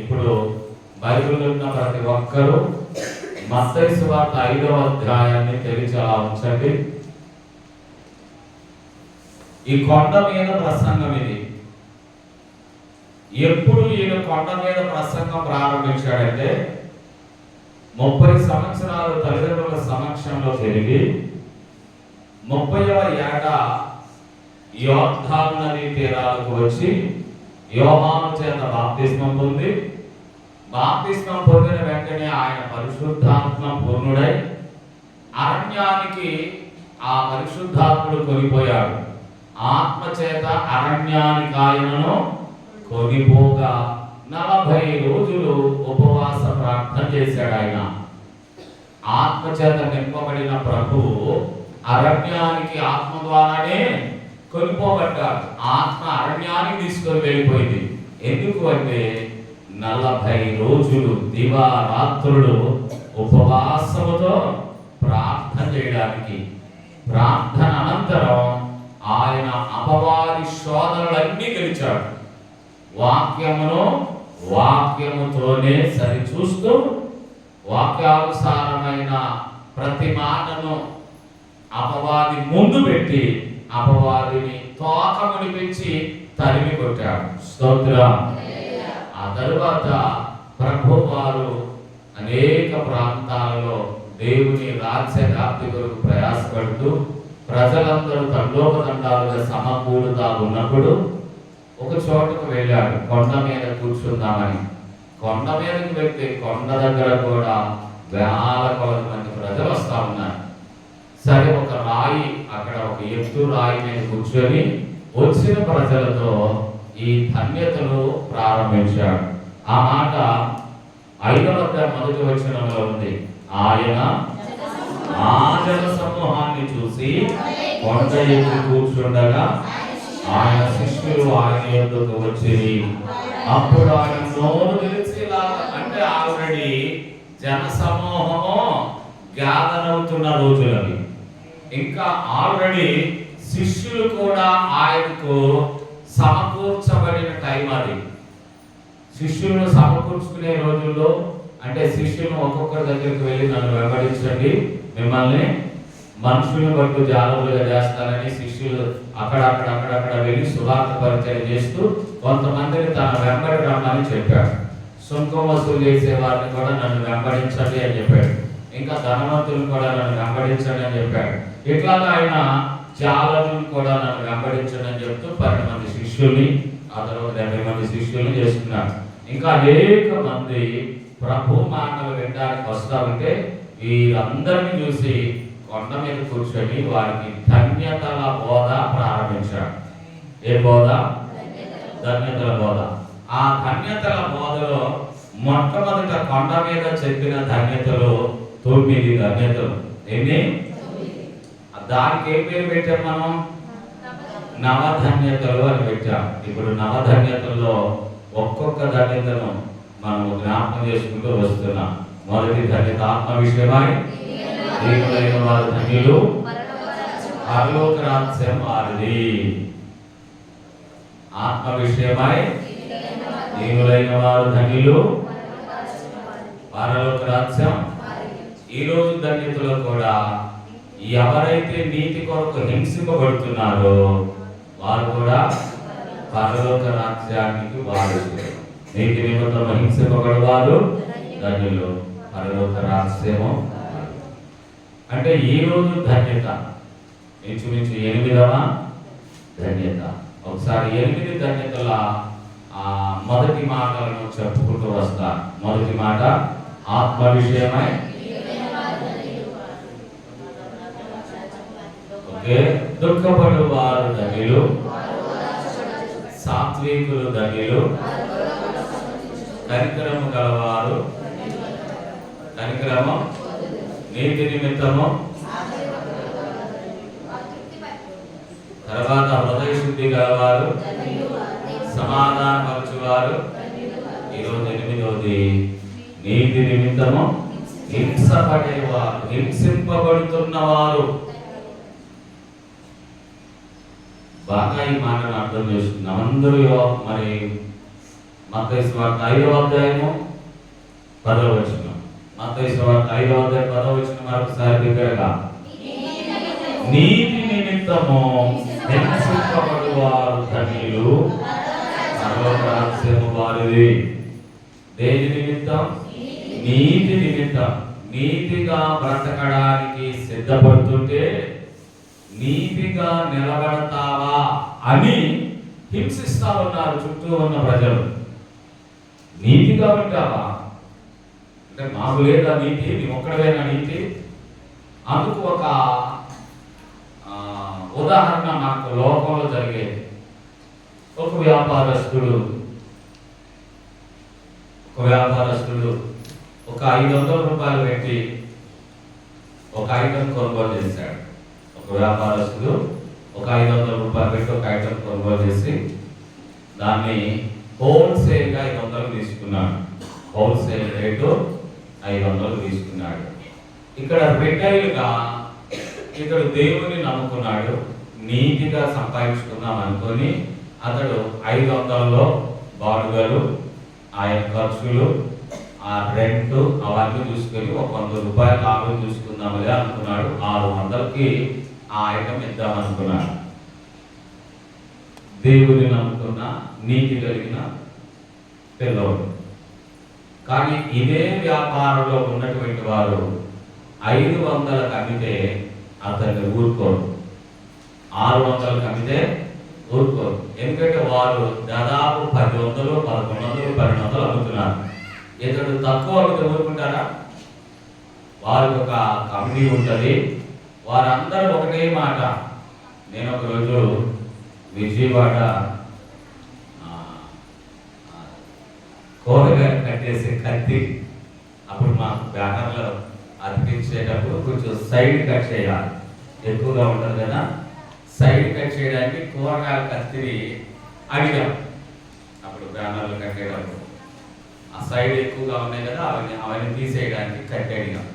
ఇప్పుడు బైబిల్ ఉన్న ప్రతి ఒక్కరూ మత్తయి సువార్త 5వ అధ్యాయాన్ని తెరిచి అలా ఉంచండి. ఈ కొండ మీద ప్రసంగం ఇది. ఎప్పుడు ఈయన కొండ మీద ప్రసంగం ప్రారంభించాడంటే 30 సంవత్సరాలు తల్లిదండ్రుల సమక్షంలో తిరిగి 30వ ఏట యోర్దాను నదీ తీరాలకు వచ్చి యోహాను చేత బాప్తిస్మం పొంది, బాప్తిస్మం పొందిన వెంటనే ఆయన పరిశుద్ధాత్మ పూర్ణుడై అరణ్యానికి ఆ పరిశుద్ధాత్ముడు కొనిపోయాడు. ఆత్మ చేత అరణ్యానికి ఆయనను కొనిపోగా 40 రోజులు ఉపవాస ప్రార్థన చేశాడు. ఆయన ఆత్మ చేత నింపబడిన ప్రభువు అరణ్యానికి ఆత్మ ద్వారానే కొనిపోబడ్డాడు. ఆత్మ అరణ్యానికి తీసుకొని వెళ్ళిపోయింది. ఎందుకు అంటే 40 రోజులు దివారాత్రులు ఉపవాసముతో ప్రార్థన చేయడానికి. ప్రార్థన అనంతరం ఆయన అపవాది శోధనలన్నీ గెలిచాడు. వాక్యముతోనే సరిచూస్తూ వాక్యానుసారమైన ప్రతి మాటను అపవాది ముందు పెట్టి అపవాదిని తోకమునిపించి తరిమి కొట్టాడు. స్తోత్రం. ఆ తరువాత ప్రభు వారు అనేక ప్రాంతాలలో దేవుని రాజ్య వ్యాప్తి కొరకు ప్రయాసపడుతూ ప్రజలందరూ తండోపతండాలుగా సమకూడుతా ఉన్నప్పుడు ఒక చోటుకు వెళ్ళాడు. కొండ మీద కూర్చుందామని. కొండ మీదకి వెళ్తే కొండ దగ్గర కూడా వేల కొలది మంది ప్రజలు వస్తా ఉన్నారు. సరే, ఒక రాయి, అక్కడ ఒక ఎత్తు రాయి మీద కూర్చొని వచ్చిన ప్రజలతో ఈ ధన్యతను ప్రారంభించాడు. ఆ మాట 5వ అధ్యాయం 1వ వచనంలో ఉంది. ఆయన ఆ జన సమూహాన్ని చూసి కొండ ఎక్కి కూర్చుండగా ఆయన శిష్యులు ఆయన యొద్దకు వచ్చి, అప్పుడు ఆయన నోరు తెరిచేలాగా, అంటే ఆల్రెడీ జన సమూహము గ్యాదర్ అవుతున్న రోజులవి. ఇంకా ఆల్రెడీ శిష్యులు కూడా ఆయనకు సమకూర్చబడిన టైం అది. శిష్యులను సమకూర్చుకునే రోజుల్లో, అంటే శిష్యులను ఒక్కొక్కరి దగ్గరికి వెళ్ళి నన్ను వెంబడించండి, మిమ్మల్ని మనుషులను బట్టి జాగ్రత్తగా చేస్తానని శిష్యులు అక్కడక్కడ వెళ్ళి సువార్త పరిచయం చేస్తూ కొంతమందిని తన వెంబడి రమ్మని చెప్పాడు. సుంకం వసూలు చేసే వారిని కూడా నన్ను వెంబడించండి అని చెప్పాడు. ఇంకా ధనవంతులు కూడా నన్ను వెంబడించండి అని చెప్పాడు. ఇట్లాగా ఆయన జాలరులు కూడా నన్ను వెంబడించండి అని చెప్తూ 10 మంది శిష్యుల్ని, ఆ తర్వాత 70 మంది శిష్యుల్ని చేస్తున్నాడు. ఇంకా అనేక మంది ప్రభు మాటలు వినడానికి వస్తా ఉంటే వీరందరినీ చూసి కొండ మీద కూర్చొని వారికి ధన్యతల బోధ ప్రారంభించాడు. ఏ బోధ? ధన్యతల బోధ. ఆ ధన్యతల బోధలో మొట్టమొదట కొండ మీద చెప్పిన ధన్యతలు 9 ధన్యతలు. ఎన్ని? దానికి ఏం పేరు పెట్టాం మనం? నవధన్యతలు అని పెట్టాం. ఇప్పుడు నవధన్యతల్లో ఒక్కొక్క ధన్యతను మనం జ్ఞాపకం చేసుకుంటూ వస్తున్నాం. మొదటి ధన్యత ఆత్మ విషయమై దీనులైన వారు ధన్యులు, పరలోక రాజ్యం వారిది. ఆత్మ విషయమై దీనులైన వారు ధన్యులు, పరలోక రాజ్యం. ఈ రోజు ధన్యతలో కూడా ఎవరైతే నీతి కొరకు హింసింపబడుతున్నారో వారు కూడా పరలోక రాజ్యానికి వారసులు. నీతి నిమిత్తం హింసింపబడేవారు ధన్యులు, పరలోక రాజ్యము. అంటే ఈ రోజు ధన్యత ఇంచుమించు 8వ ధన్యత. ఒకసారి 8 ధన్యతల మొదటి మాటలను చెప్పుకుంటూ వస్తా. మొదటి మాట ఆత్మ విషయమై. ఓకే. దుఃఖపడు వారు ధన్యులు, సాత్వికులు ధన్యులు, కనికరము గలవారు, కనికరము, నీతి నిమిత్తము, తర్వాత హృదయ శుద్ధి గలవారు, సమాధానపరచువారు. ఈరోజు 8వది నీతి నిమిత్తము హింసపడేవారు, హింసింపబడుతున్నవారు. బాగా ఈ మాటను అర్థం చేసుకున్నాం. అందరూ మరి మత్తయి సువార్త 5వ అధ్యాయము 10వ వచనం. మత్తయి సువార్త 5వ అధ్యాయం 10వ వచనం మరొకసారి దగ్గరగా. నీతి నిమిత్తము హింసింపబడువారు ధన్యులు, పరలోక రాజ్యము వారిది. దేని నిమిత్తం? నీతి నిమిత్తం. నీతిగా బ్రతకడానికి సిద్ధపడుతుంటే నీతిగా నిలబడతావా అని హింసిస్తా ఉన్నారు చుట్టూ ఉన్న ప్రజలు. నీతిగా ఉంటావా అంటే మాకు లేదా నీతి, నీ ఒక్కడవేనా నీతి? అందుకు ఒక ఉదాహరణ మనకు లోకంలో జరిగేది. ఒక వ్యాపారస్తుడు ఒక 500 రూపాయలు పెట్టి ఒక ఐటమ్ కొనుగోలు చేశాడు. ఒక వ్యాపారస్తుడు ఒక 500 రూపాయలు పెట్టి ఒక ఐటమ్ కొనుగోలు చేసి దాన్ని హోల్సేల్గా 500 తీసుకున్నాడు. హోల్సేల్ రేటు 500 తీసుకున్నాడు. ఇక్కడ రిటైల్గా ఇతడు దేవుని నమ్ముకున్నాడు, నీతిగా సంపాదించుకుందాం అనుకొని అతడు 500లో బాడుగలు, ఆయన ఖర్చులు, ఆ రెంట్ అవన్నీ చూసుకొని ఒక 100 రూపాయలు లాభం చూసుకుందామని అనుకున్నాడు. 600కి ఆ ఐటమ్ ఇద్దామనుకున్నాడు. దేవుని నమ్ముకున్న నీతి కలిగిన పిల్లవాడు. కానీ ఇదే వ్యాపారంలో ఉన్నటువంటి వారు 500కి అమ్మితే అతన్ని ఊరుకోరు, 600కి అమ్మితే ఊరుకోరు. ఎందుకంటే వారు దాదాపు 1000, 1100, 1200 అమ్ముతున్నారు. ఇతడు తక్కువ అమ్మితే ఊరుకుంటారా? వారికి ఒక కమిటీ ఉంటుంది, వారందరూ ఒకటే మాట. నేను ఒకరోజు విజయవాడ కూరగాయలు కట్టేసే కత్తి, అప్పుడు మాకు బ్యానర్లో అతికించేటప్పుడు కొంచెం సైడ్ కట్ చేయాలి, ఎక్కువగా ఉంటుంది కదా. సైడ్ కట్ చేయడానికి కూరగాయల కత్తిని అడిగాం. అప్పుడు బ్యానర్లు కట్టేటప్పుడు ఆ సైడ్ ఎక్కువగా ఉన్నాయి కదా, అవన్నీ తీసేయడానికి కత్తి అడిగాం.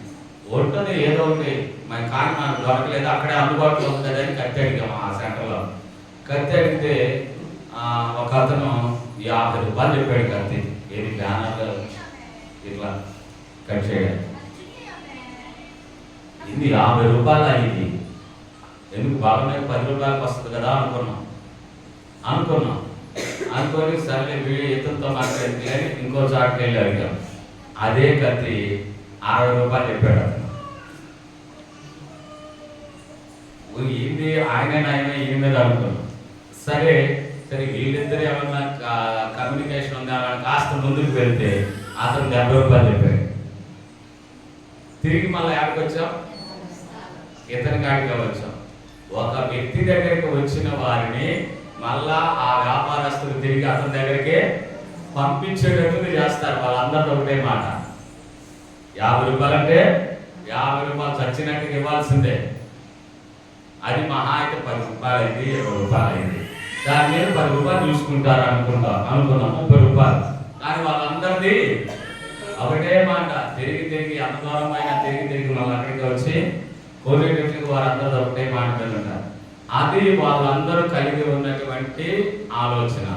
ఉంటుంది ఏదో ఒకటి మరి, కానీ మనకు దొరకలేదు, అక్కడే అందుబాటులో ఉంది కదా అని కత్తి అడిగాం. ఆ సెంటర్లో కత్తి అడిగితే ఒక అతను 50 రూపాయలు చెప్పాడు కత్తి. ఏది బ్యానర్లు ఇట్లా కట్ చేయడానికి. ఇది 50 రూపాయలు అయింది. ఎందుకు బాగా 10 రూపాయలకు వస్తుంది కదా అనుకొని సరే వీడి ఇతనితో మాట్లాడింది కానీ ఇంకో చాటుకి వెళ్ళి అడిగాం. అదే కత్తి 60 రూపాయలు చెప్పాడు అతను. ఏంటి ఆయన ఈయన మీద అనుకున్నాం. సరే వీళ్ళిద్దరు ఏమన్నా కమ్యూనికేషన్ ఉందా అని కాస్త ముందుకు వెళ్తే అతను 70 రూపాయలు చెప్పాడు. తిరిగి మళ్ళీ ఎక్కడికి వచ్చాం? ఇతని కాడిగా వచ్చాం. ఒక వ్యక్తి దగ్గరికి వచ్చిన వారిని మళ్ళా ఆ వ్యాపారస్తులు తిరిగి అతని దగ్గరికి పంపించేటట్టు చేస్తారు. వాళ్ళందరితో ఒకటే మాట, 50 రూపాయలు అంటే 50 రూపాయలు చచ్చినట్టుగా ఇవ్వాల్సిందే. అది మహా అయితే 10 రూపాయలు అయింది, 20 రూపాయలు అయింది. దాని మీద 10 రూపాయలు చూసుకుంటారు అనుకున్నాం 30 రూపాయలు. కానీ వాళ్ళందరిది ఒకటే మాట, తిరిగి అంత దూరం అయినా తిరిగి మళ్ళీ అక్కడికి వచ్చి కోరేటట్టుగా వారందరూ ఒకటే మాట మీద ఉంటారు. అది వాళ్ళందరూ కలిగి ఉన్నటువంటి ఆలోచన.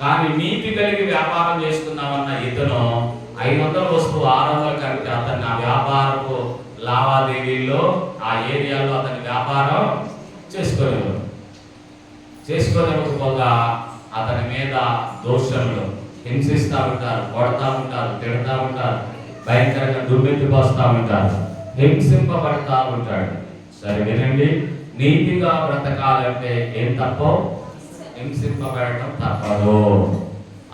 కానీ నీతి కలిగి వ్యాపారం చేసుకుందామన్న ఇతను 500 వస్తువు 600 కలిపి అతన్ని ఆ వ్యాపారపు లావాదేవీల్లో ఆ ఏరియాలో అతని వ్యాపారం చేసుకోలేకపోగా అతని మీద దోషంలో హింసిస్తూ ఉంటారు, కొడతా ఉంటారు, తిడతా ఉంటారు, భయంకరంగా దుమ్మెత్తిపోస్తూ ఉంటారు, హింసింపబడతా ఉంటాడు. సరే వినండి, నీతిగా బ్రతకాలంటే ఏం తప్పో? హింసింపబడటం తప్పదు.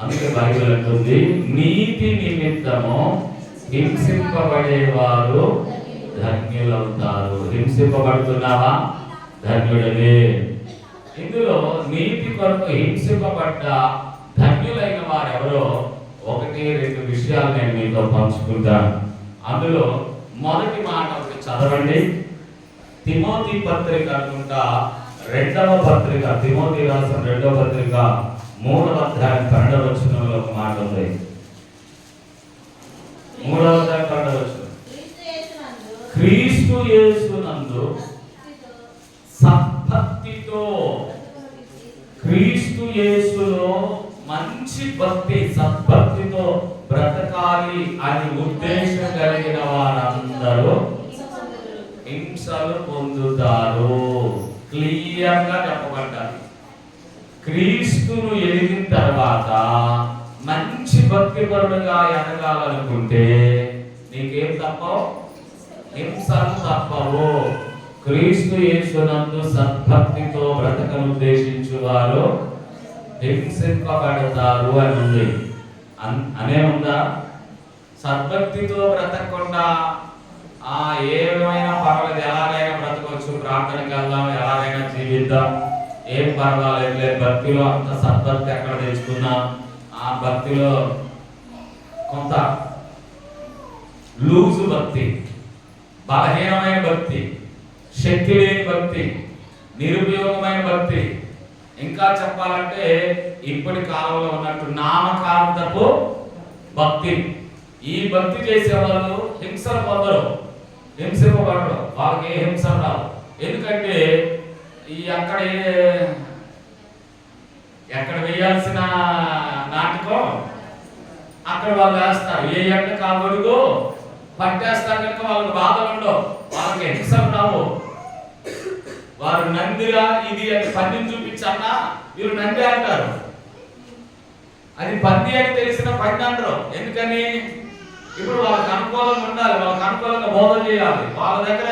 అందుకే బైబిల్ అంటుంది, నీతి నిమిత్తము హింసింపబడేవారు ధన్యులవుతారు. హింసింపబడుతున్నావా? ధన్యుడవే. ఇందులో నీతి కొరకు హింసింపబడ్డ ధన్యులైన వారు ఎవరో 1-2 విషయాలు నేను మీతో పంచుకుంటాను. అందులో మొదటి మాట ఒకటి చదవండి. తిమోతి పత్రిక అనుకుంటా 2వ పత్రిక, తిమోతి రాసిన 2వ పత్రిక 3వ అధ్యాయం 12వ వచనంలో ఒక మాట ఉంది. 3వ అధ్యాయం 12వ వచనం, క్రీస్తు యేసునందు సద్భక్తితో, క్రీస్తు యేసులో మంచి భక్తి సద్భక్తితో బ్రతకాలి అని ఉద్దేశం కలిగిన వారందరూ హింసలు పొందుతారు. క్లియర్గా చెప్పబడ్డారు. క్రీస్తును ఎదిగిన తర్వాత మంచి భక్తిపరుడుగా ఎదగాలనుకుంటే నీకేం తప్పవు? హింసలు తప్పవు. క్రీస్తు యేసునందు సద్భక్తితో బ్రతకను ఉద్దేశించువారు హింసింపబడతారు అని ఉంది. అనే ఉందా? సద్భక్తితో బ్రతకకుండా ఏమైనా పర్వాలేదు, ఎలాగైనా బ్రతకొచ్చు, ప్రార్థనకి వెళ్దాం, ఎలాగైనా జీవిద్దాం, ఏం పర్వాలేదు, భక్తిలో అంత సద్భక్తి ఎక్కడ తెచ్చుకున్నా, ఆ భక్తిలో కొంత లూజు భక్తి, బలహీనమైన భక్తి, శక్తి లేని భక్తి, నిరుపయోగమైన భక్తి, ఇంకా చెప్పాలంటే ఇప్పటి కాలంలో ఉన్నట్టు నామకాంతపు భక్తి. ఈ భక్తి చేసేవాళ్ళు హింసలు పొందరు, హింసింపబడరు, వాళ్ళకి ఏ హింస రావు. ఎందుకంటే ఈ ఎక్కడ వేయాల్సిన నాటకం అక్కడ వాళ్ళు వేస్తారు. ఏ ఎండ కాబడుగు పట్టేస్తారు కనుక వాళ్ళకి బాధలు ఉండవు, వాళ్ళకి హింసలు రావు. వారు నందిరా ఇది అని పందిని చూపించన్నా వీరు నంది అంటారు. అది పంది అని తెలిసిన పంది అంటారు. ఎందుకని? ఇప్పుడు వాళ్ళకి అనుకూలంగా ఉండాలి, వాళ్ళకి అనుకూలంగా బోధ చేయాలి, వాళ్ళ దగ్గర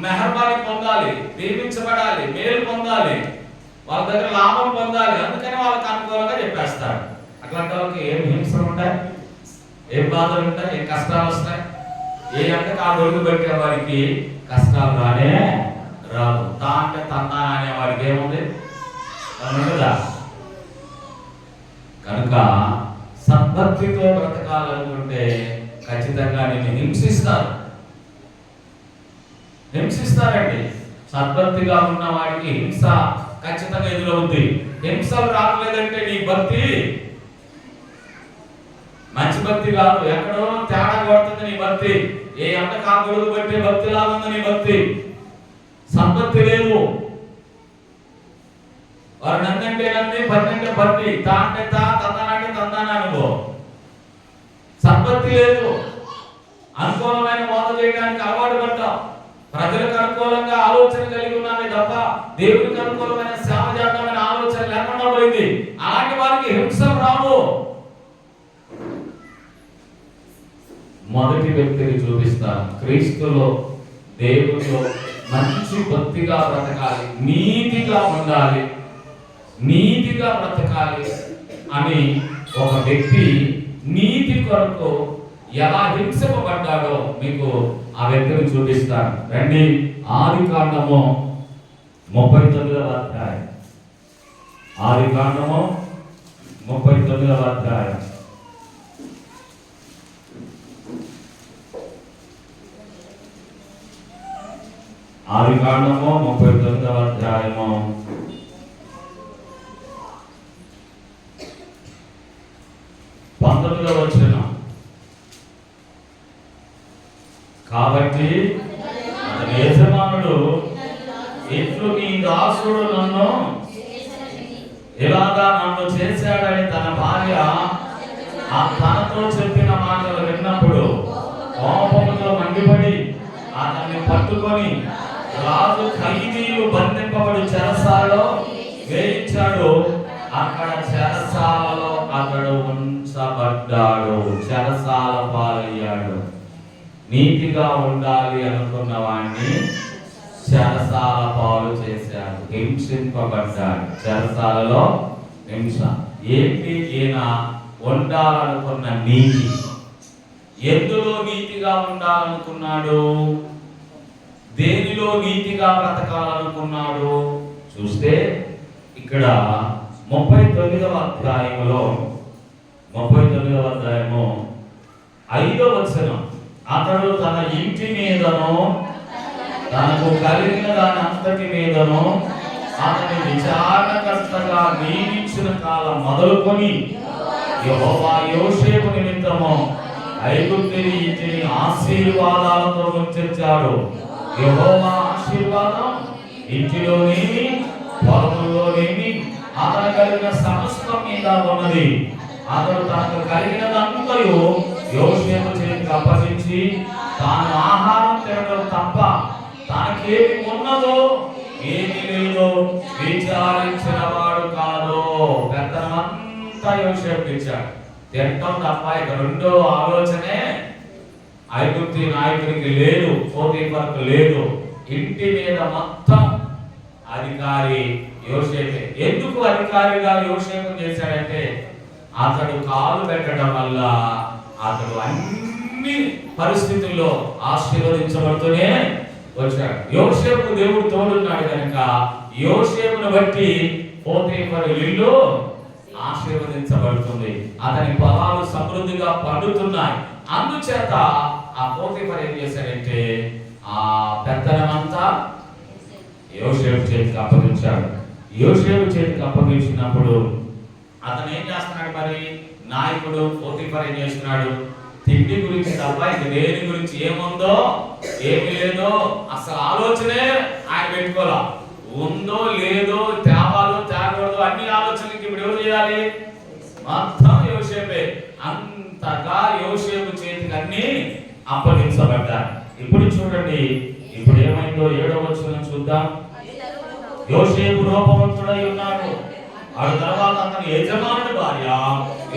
మెహర్బాని పొందాలి, దీవించబడాలి, మేలు పొందాలి, వాళ్ళ దగ్గర లాభం పొందాలి. అందుకని వాళ్ళకి అనుకూలంగా చెప్పేస్తాడు. అట్లాంటి వాళ్ళకి ఏం హింసలు ఉంటాయి, ఏం బాధలు ఉంటాయి, ఏం కష్టాలు వస్తాయి? ఏ అంటే ఆ గొడుగు పెట్టే వారికి కష్టాలు రానే రాదు. తా అంటే తన్నా అనే వారికి ఏముంది? ఉండదా? కనుక సద్భక్తితో బ్రతకాలనుకుంటే ఖచ్చితంగా నిన్ను హింసిస్తారండి. సద్భక్తిగా ఉన్న వాడికి హింస ఖచ్చితంగా ఎదురవుద్ది. హింసలు రావట్లేదంటే నీ భక్తి మంచి భక్తి కాదు, ఎక్కడో తేడా కొడుతుంది నీ భక్తి. ఏ అంట కాగొడుగు పెట్టే భక్తి లాగుంది నీ భక్తి, సద్భక్తి లేదు. వారు నందంటే నంది, పన్నంటే పట్టి, తా అంటే తా, తందానంటే తందానా నువ్వు. సద్భక్తి లేదు. అనుకూలమైన బోధ చేయడానికి అలవాటు పడ్డాం, ప్రజలకు అనుకూలంగా ఆలోచన కలిగి ఉన్నామే తప్ప దేవుడికి అనుకూలమైన సేవ చేద్దామనే ఆలోచన లేకుండా పోయింది. అలాంటి వారికి హింసలు రావు. మొదటి వ్యక్తిని చూపిస్తాను. క్రీస్తులో దేవుడిలో మంచి భక్తిగా బ్రతకాలి, నీతిగా ఉండాలి, నీతిగా బ్రతకాలి అని ఒక వ్యక్తి నీతి కొరకు ఎలా హింసింపబడ్డాడో మీకు ఆ వ్యక్తిని చూపిస్తాను. రండి, ఆదికాండము 39వ అధ్యాయం. ఆదికాండము 39వ అధ్యాయం. ఆదికాండము 39వ అధ్యాయము 19వ వచనం. కాబట్టి అతని యజమానుడు, ఇట్లు నీ దాసుడు నన్ను ఇలాగా నన్ను చేశాడని తన భార్య తనతో చెప్పిన మాటలు విన్నప్పుడు కోపంతో మండిపడి అతన్ని పట్టుకొని రాజు ఖైదీలు బంధింపబడి చెరసాలలో వేయించాడు. అక్కడ చెరసాలలో అతడు ఉంచబడ్డాడు, చెరసాల పాలయ్యాడు. నీతిగా ఉండాలి అనుకున్న వాడిని చెరసాల పాలు చేశాడు, హింసింపబడ్డాడు. చెరసాలలో హింస. ఏంటి ఈయన ఉండాలనుకున్న నీతి? ఎందులో నీతిగా ఉండాలనుకున్నాడు? దేనిలో నీతిగా బ్రతకాలనుకున్నాడు? చూస్తే ఇక్కడ 39వ అధ్యాయములో 39వ అధ్యాయము 5వ వచనం. అతడు తన ఇంటి మీదను తనకు కలిగిన దాని అంతటి మీదను అతని విచారణకర్తగా నియమించిన కాలం మొదలుకొని యెహోవా యోసేపు నిమిత్తము ఐగుప్తుని ఇంటిని ఆశీర్వాదాలతో ముంచెత్తాడు. యెహోవా ఆశీర్వాదం ఇంటిలోనేమి పొలంలోనేమి అతను కలిగిన సమస్తం మీద ఉన్నది. అతడు తనకు కలిగినదంతయు యోసేపు చేతికి అప్పగించి తాను ఆహారం తినడం తప్ప తనకేమి ఉన్నదో ఏమి లేదో విచారించిన వాడు కాదు. పెద్దనంతా యోసేపుకి ఇచ్చాడు. తింటాం తప్ప ఇక రెండో ఆలోచనే ఐగుప్తు నాయకుడికి లేదు, పోతీఫరుకు లేదు. ఇంటి మీద మొత్తం అధికారి యోసేపే. ఎందుకు అధికారిగా యోసేపు చేశాడంటే అతడు కాలు పెట్టడం వల్ల అతడు అన్ని పరిస్థితుల్లో ఆశీర్వదించబడుతూనే వచ్చాడు. యోసేపు దేవుడు తోడున్నాడు కనుక యోసేపును బట్టి పోతీఫరు ఇల్లు ఆశీర్వదించబడుతుంది. అతని పొలాలు సమృద్ధిగా పండుతున్నాయి. అందుచేత ఆ పోతీఫరు ఏం చేశాడంటే ఆ పెత్తనమంతా యోసేపు చేతికి అప్పగించాడు. యోసేపు చేతికి అప్పగించినప్పుడు అతను ఏం చేస్తున్నాడు? మరి నాయకుడు పోతీఫరు ఏం చేస్తున్నాడు? తిండి గురించి తప్ప ఇంక దేని గురించి ఏముందో ఏమి లేదో అసలు ఆలోచనే ఆయన పెట్టుకోలే. ఉందో లేదో తేవాలో తేకూడదు అన్ని ఆలోచనలకి ఇప్పుడు ఎవరు చేయాలి? మొత్తం యోసేపే. అంతగా యోసేపు చేతికి అన్ని అప్పగించబడ్డారు. ఇప్పుడు చూడండి, ఇప్పుడు ఏమైందో 7వ వచనం చూద్దాం. యోసేపు రూపవంతుడై ఉన్నాడు. ఆ తర్వాత అతని యజమానుడి భార్య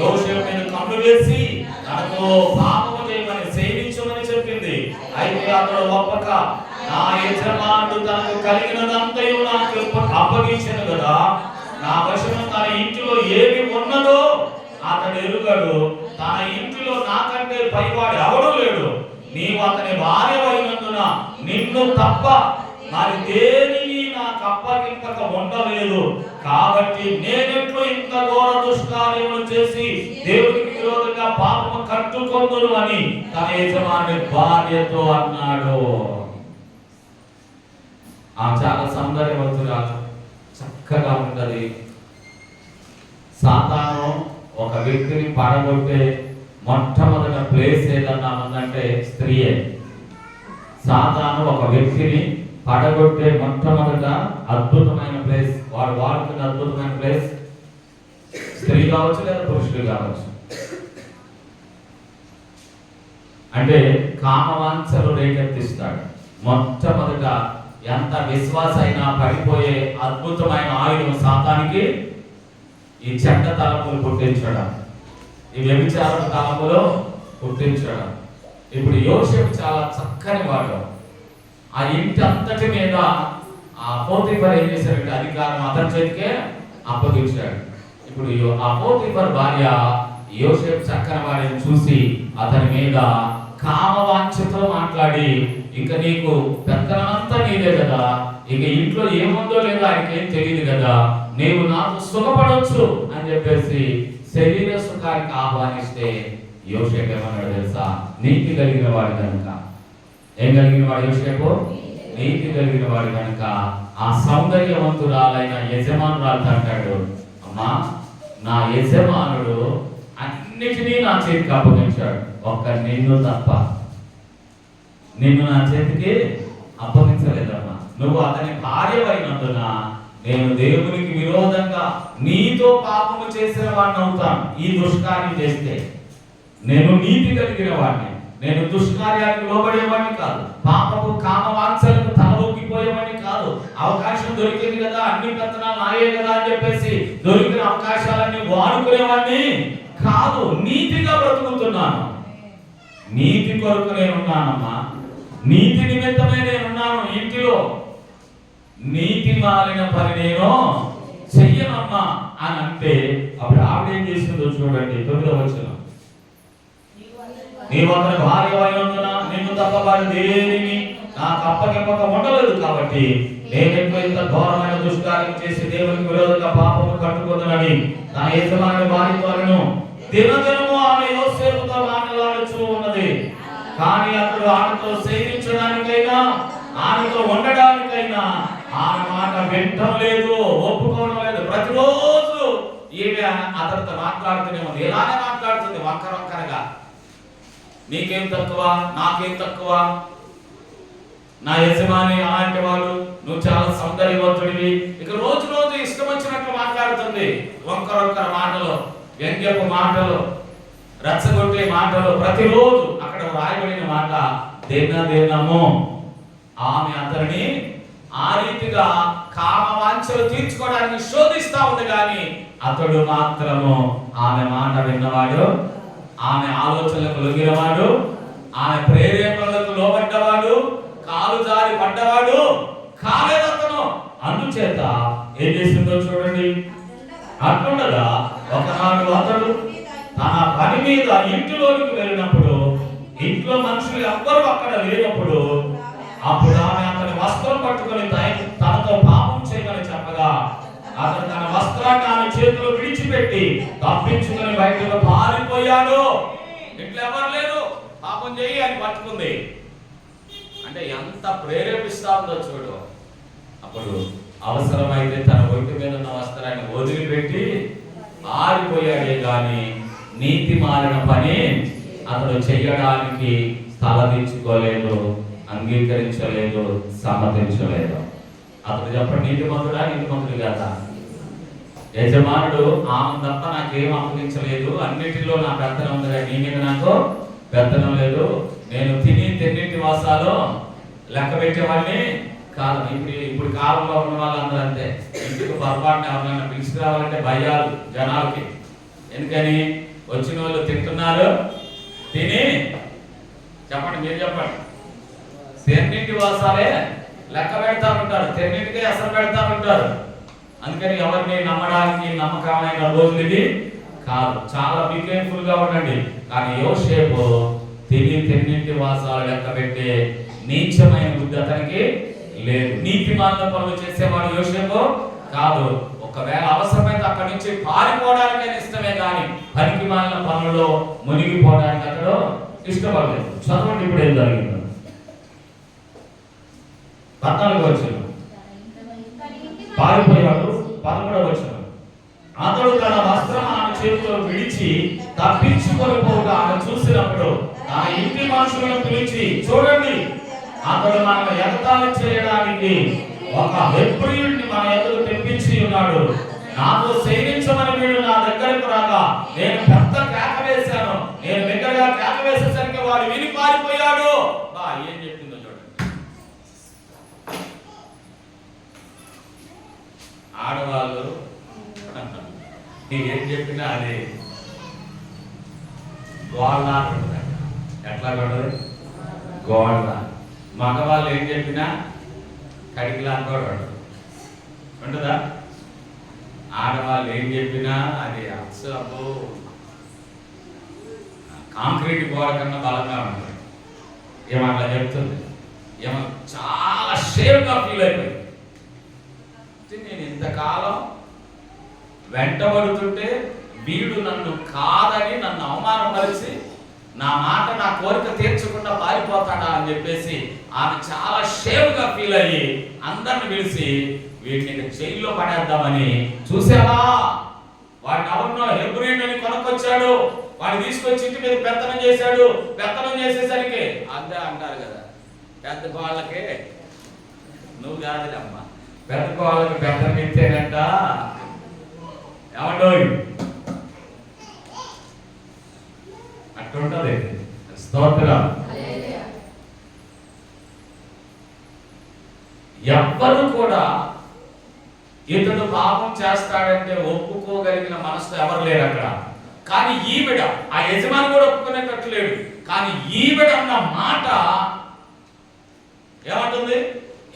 యోసేపు మీద కన్ను వేసి తనకు పాపము చేయమని సేవించమని చెప్పింది. అయితే అతడు ఒప్పక నా యజమానుడు తనకు కలిగినదంతయు నాకు అప్పగించను కదా, నా వశము తన ఇంటిలో ఏమి ఉన్నదో అతడు ఎరుగడు, తన ఇంటిలో నాకంటే పైవాడు ఎవడూ లేడు. నీవు అతని భార్య అయినందున నిన్ను తప్ప మరి దేనిని నాకు అప్పగింపక ఉండలేదు. కాబట్టి నేనెట్లు ఇంత ఘోర దుష్కార్యములు చేసి దేవునికి విరోధంగా పాపము కట్టుకొందును అని తన యజమాని భార్యతో అన్నాడు. ఆ చాలా సౌందర్యవంతురాలు, చక్కగా ఉన్నది. సాతాను ఒక వ్యక్తిని పడగొట్టే మొట్టమొదటి ప్లేస్ ఏదన్నా ఉందంటే స్త్రీయే. సాతాను ఒక వ్యక్తిని పడగొట్టే మొట్టమొదట అద్భుతమైన ప్లేస్, వాడు వాడుతున్న అద్భుతమైన ప్లేస్ స్త్రీ కావచ్చు లేదా పురుషుడు కావచ్చు. అంటే కామవాంఛలు రేకెత్తిస్తాడు. మొట్టమొదట ఎంత విశ్వాస అయినా పడిపోయే అద్భుతమైన ఆయుధం సాతానికి ఈ చెడ్డ తలపులు పుట్టించడం, ఈ వ్యభిచార తలపులో పుట్టించడం. ఇప్పుడు యోసేపు చాలా చక్కని వాడు. ఆ ఇంటి అంతటి మీద ఆ పోతీఫరు ఏం చేశాడంటే అధికారం అతని చేతికే అప్పగించాడు. ఇప్పుడు ఆ పోతీఫరు భార్య యోసేపు చక్కని వాడిని చూసి అతని మీద కామవాంఛతో మాట్లాడి, ఇక నీకు పెత్తనమంతా నీదే కదా, ఇక ఇంట్లో ఏముందో లేదో ఆయనకేం తెలియదు కదా, నీవు నాకు సుఖపడవచ్చు అని చెప్పేసి శరీర సుఖానికి ఆహ్వానిస్తే యోసేపు ఏమన్నాడు తెలుసా? నీతి కలిగిన వాడు కనుక. ఏం కలిగిన వాడు యోసేపు? నీతి కలిగిన వాడు కనుక ఆ సౌందర్యవంతురాలైన యజమానురాలు అంటాడు, అమ్మా నా యజమానుడు అన్నిటినీ నా చేతికి అప్పగించాడు, ఒక్క నిన్ను తప్ప. నిన్ను నా చేతికి అప్పగించలేదమ్మా. నువ్వు అతని భార్యవైనందున నేను దేవునికి విరోధంగా నీతో పాపము చేసిన వాడిని అవుతాను. ఈ దుష్కార్యం చేస్తే నేను నీతి కలిగిన వాడిని, నేను దుష్కార్యానికి లోబడేవాడిని కాదు, పాపపు కామవాంఛలకు తలవొగ్గిపోయేవాడిని కాదు. అవకాశం దొరికింది కదా, అన్ని పెత్తనాలు నాయే కదా అని చెప్పేసి దొరికిన అవకాశాలన్నీ వాడుకునేవాడిని కాదు. నీతిగా బ్రతుకుతున్నాను. నీతి కొరకు నేనున్నానమ్మా, నీతి నిమిత్తమే నేనున్నాను ఇంటిలో. నీతి మాలిన పని నేను చెయ్యనమ్మా అని అంటే అప్పుడు ఆవిడ ఏం చేసిందో చూడండి. 9వ వచనం, నీవు అతని భార్య అయినందున నిన్ను తప్ప వారి దేనిని నాకు అప్పగింపక ఉండలేదు. కాబట్టి నేనెంతో ఇంత ఘోరమైన దుష్కార్యం చేసి దేవునికి విరోధంగా పాపము కట్టుకుందని తన యజమాని భార్యను దినదినము ఆమె యోసేపుతో మాట్లాడుచూ ఉన్నది. కానీ అతడు ఆమెతో సేవించడానికైనా ఆమెతో ఉండడానికైనా ఆమె మాట వింటం లేదు, ఒప్పుకోవడం లేదు. ప్రతిరోజు ఈమె అతనితో మాట్లాడుతూనే ఉంది. ఇలానే మాట్లాడుతుంది వంకరగా. నీకేం తక్కువ, నాకేం తక్కువ, నా యజమాని అలాంటి వాడు, నువ్వు చాలా సౌందర్యవంతుడివి. ఇక రోజు రోజు ఇష్టం వచ్చినట్లు మాట్లాడుతూ మాట్లాడుతుంది. వంకరొక్కర మాటలు, వ్యంగ్యపు మాటలు, రెచ్చగొట్టే మాటలు. ప్రతిరోజు అక్కడ రాయబడిన మాట దేనము. ఆమె అతనిని ఆ రీతిగా కామవాంఛలు తీర్చుకోవడానికి శోధిస్తా ఉంది, కానీ అతడు మాత్రము ఆమె మాట విన్నవాడు, ఆమె ఆలోచనలకు లొంగినవాడు, ఆమె ప్రేరేపణలకు లోబడ్డవాడు, కాలు జారి పడ్డవాడు కాలేదు అతను. అందుచేత ఏం చేసిందో చూడండి. అట్లుండగా ఒకనాడు అతడు తన పని మీద ఇంటిలోనికి వెళ్ళినప్పుడు, ఇంట్లో మనుషులు ఎవ్వరూ అక్కడ లేనప్పుడు, అప్పుడు ఆమె అతని వస్త్రం పట్టుకొని తనతో పాపం చేయమని చెప్పగా, అతను తన వస్త్రాన్ని ఆమె చేతిలో విడిచిపెట్టి తప్పించుకొని బయటకు పారిపోయాడు. ఇంట్లో ఎవరు లేరు, పాపం చేయి అని పట్టుకుంది. అంటే ఎంత ప్రేరేపిస్తా ఉందో చూడు. అప్పుడు అవసరమైతే తన ఒంటి మీద ఉన్న వస్త్రాన్ని వదిలిపెట్టి పారిపోయాడే గాని నీతి మారిన పని అతడు చెయ్యడానికి తలదించుకోలేదు, అంగీకరించలేదు, సమ్మతించలేదు. అతడు చెప్పండి, నీతిమంతుడు కదా. యజమానుడు ఆమె తప్ప నాకేం అప్పగించలేదు, అన్నిటిలో నా పెత్తనం ఉంది కానీ నీ మీద నాకు పెత్తనం లేదు. నేను తిన్నింటి వాసాలు లెక్క పెట్టేవాడిని కాదు. ఇప్పుడు కాలంలో ఉన్న వాళ్ళందరూ అంతే. ఇంటికి పొరపాటున ఎవరైనా పిలుచుకురావాలంటే భయాలు జనాలకి. ఎందుకని? వచ్చిన వాళ్ళు తింటున్నారు, తిని చెప్పండి, మీరు చెప్పండి, తెన్నింటి వాసాలే లెక్క పెడతా ఉంటారు, తెన్నింటికే అసలు పెడతా ఉంటారు. అందుకని ఎవరిని నమ్మడానికి నమ్మకమైన రోజులు ఇది కాదు. చాలా కేర్ఫుల్ గా ఉండండి. కానీ యోసేపు తెన్నింటి వాసాలు లెక్క పెట్టే నీచమైన బుద్ధి అతనికి లేదు. నీతిమాలిన పనులు చేసేవాడు యోసేపు కాదు. ఒకవేళ అవసరమైతే అక్కడి నుంచి పారిపోవడానికైనా ఇష్టమే, కానీ పనికి మాలిన పనుల్లో మునిగిపోవడానికి అతడు ఇష్టపడలేదు. చదవండి ఇప్పుడు ఏం జరిగిందో. 14వ వచనం. పారిపోయాడు. 11వ వచనం. అతడు తన వస్త్రం ఆమె చేతిలో విడిచి తప్పించుకొని పోగా ఆమె చూసినప్పుడు ఆ ఇంటి మనుషులను పిలిచి, చూడండి, అతడు మనల్ని ఎగతాళి చేయడానికి ఒక హెబ్రీయుడిని మన ఎదురు తెప్పించి ఉన్నాడు. నాతో శయనించమని వీడు నా దగ్గరకు రాగా నేను పెద్ద కేక వేశాను. నేను దగ్గరగా కేక వేసేసరికి వాడు విని పారిపోయాడు. ఏం చెప్పిందో చూడండి. ఆడవాళ్ళు ఏం చెప్పినా అది గోళ్ళ ఉంటుంది. ఎట్లా కొడదు? గోళ్ళ. మగవాళ్ళు ఏం చెప్పినా కడిగిలా కూడా ఉంటుందా? ఆడవాళ్ళు ఏం చెప్పినా అది అబ్బో కాంక్రీట్ గోడ కన్నా బలంగా ఉంటుంది. ఏమట్లా చెప్తుంది, ఏమో చాలా షేప్గా ఫీల్ అయిపోయింది. నేను ఇంతకాలం వెంటబడుతుంటే వీడు నన్ను కాదని నన్ను అవమానపరిచి నా మాట నా కోరిక తీర్చకుండా పారిపోతాడా అని చెప్పేసి ఆమె చాలా షేమ్గా ఫీల్ అయ్యి అందరిని పిలిచి వీటిని జైల్లో పడేద్దామని, చూసావా వాడిని ఎవరినో హెబ్రీయుడిని కొనుక్కొచ్చాడు, వాడిని తీసుకొచ్చి ఇంటి మీద పెత్తనం చేశాడు. పెత్తనం చేసేసరికి అంతే అంటారు కదా, పెద్ద వాళ్ళకే నువ్వు కాదులమ్మా, పెద్ద వాళ్ళకి పెత్తనం ఇచ్చానంట. ఏమండో అట్లుంటది. స్తోత్రం. ఎవ్వరు కూడా ఇతడు పాపం చేస్తాడంటే ఒప్పుకోగలిగిన మనసు ఎవరు లేరు అక్కడ. కానీ ఈవిడ, ఆ యజమాని కూడా ఒప్పుకునేటట్టు లేడు. కానీ ఈవిడ అన్న మాట ఏమంటుంది?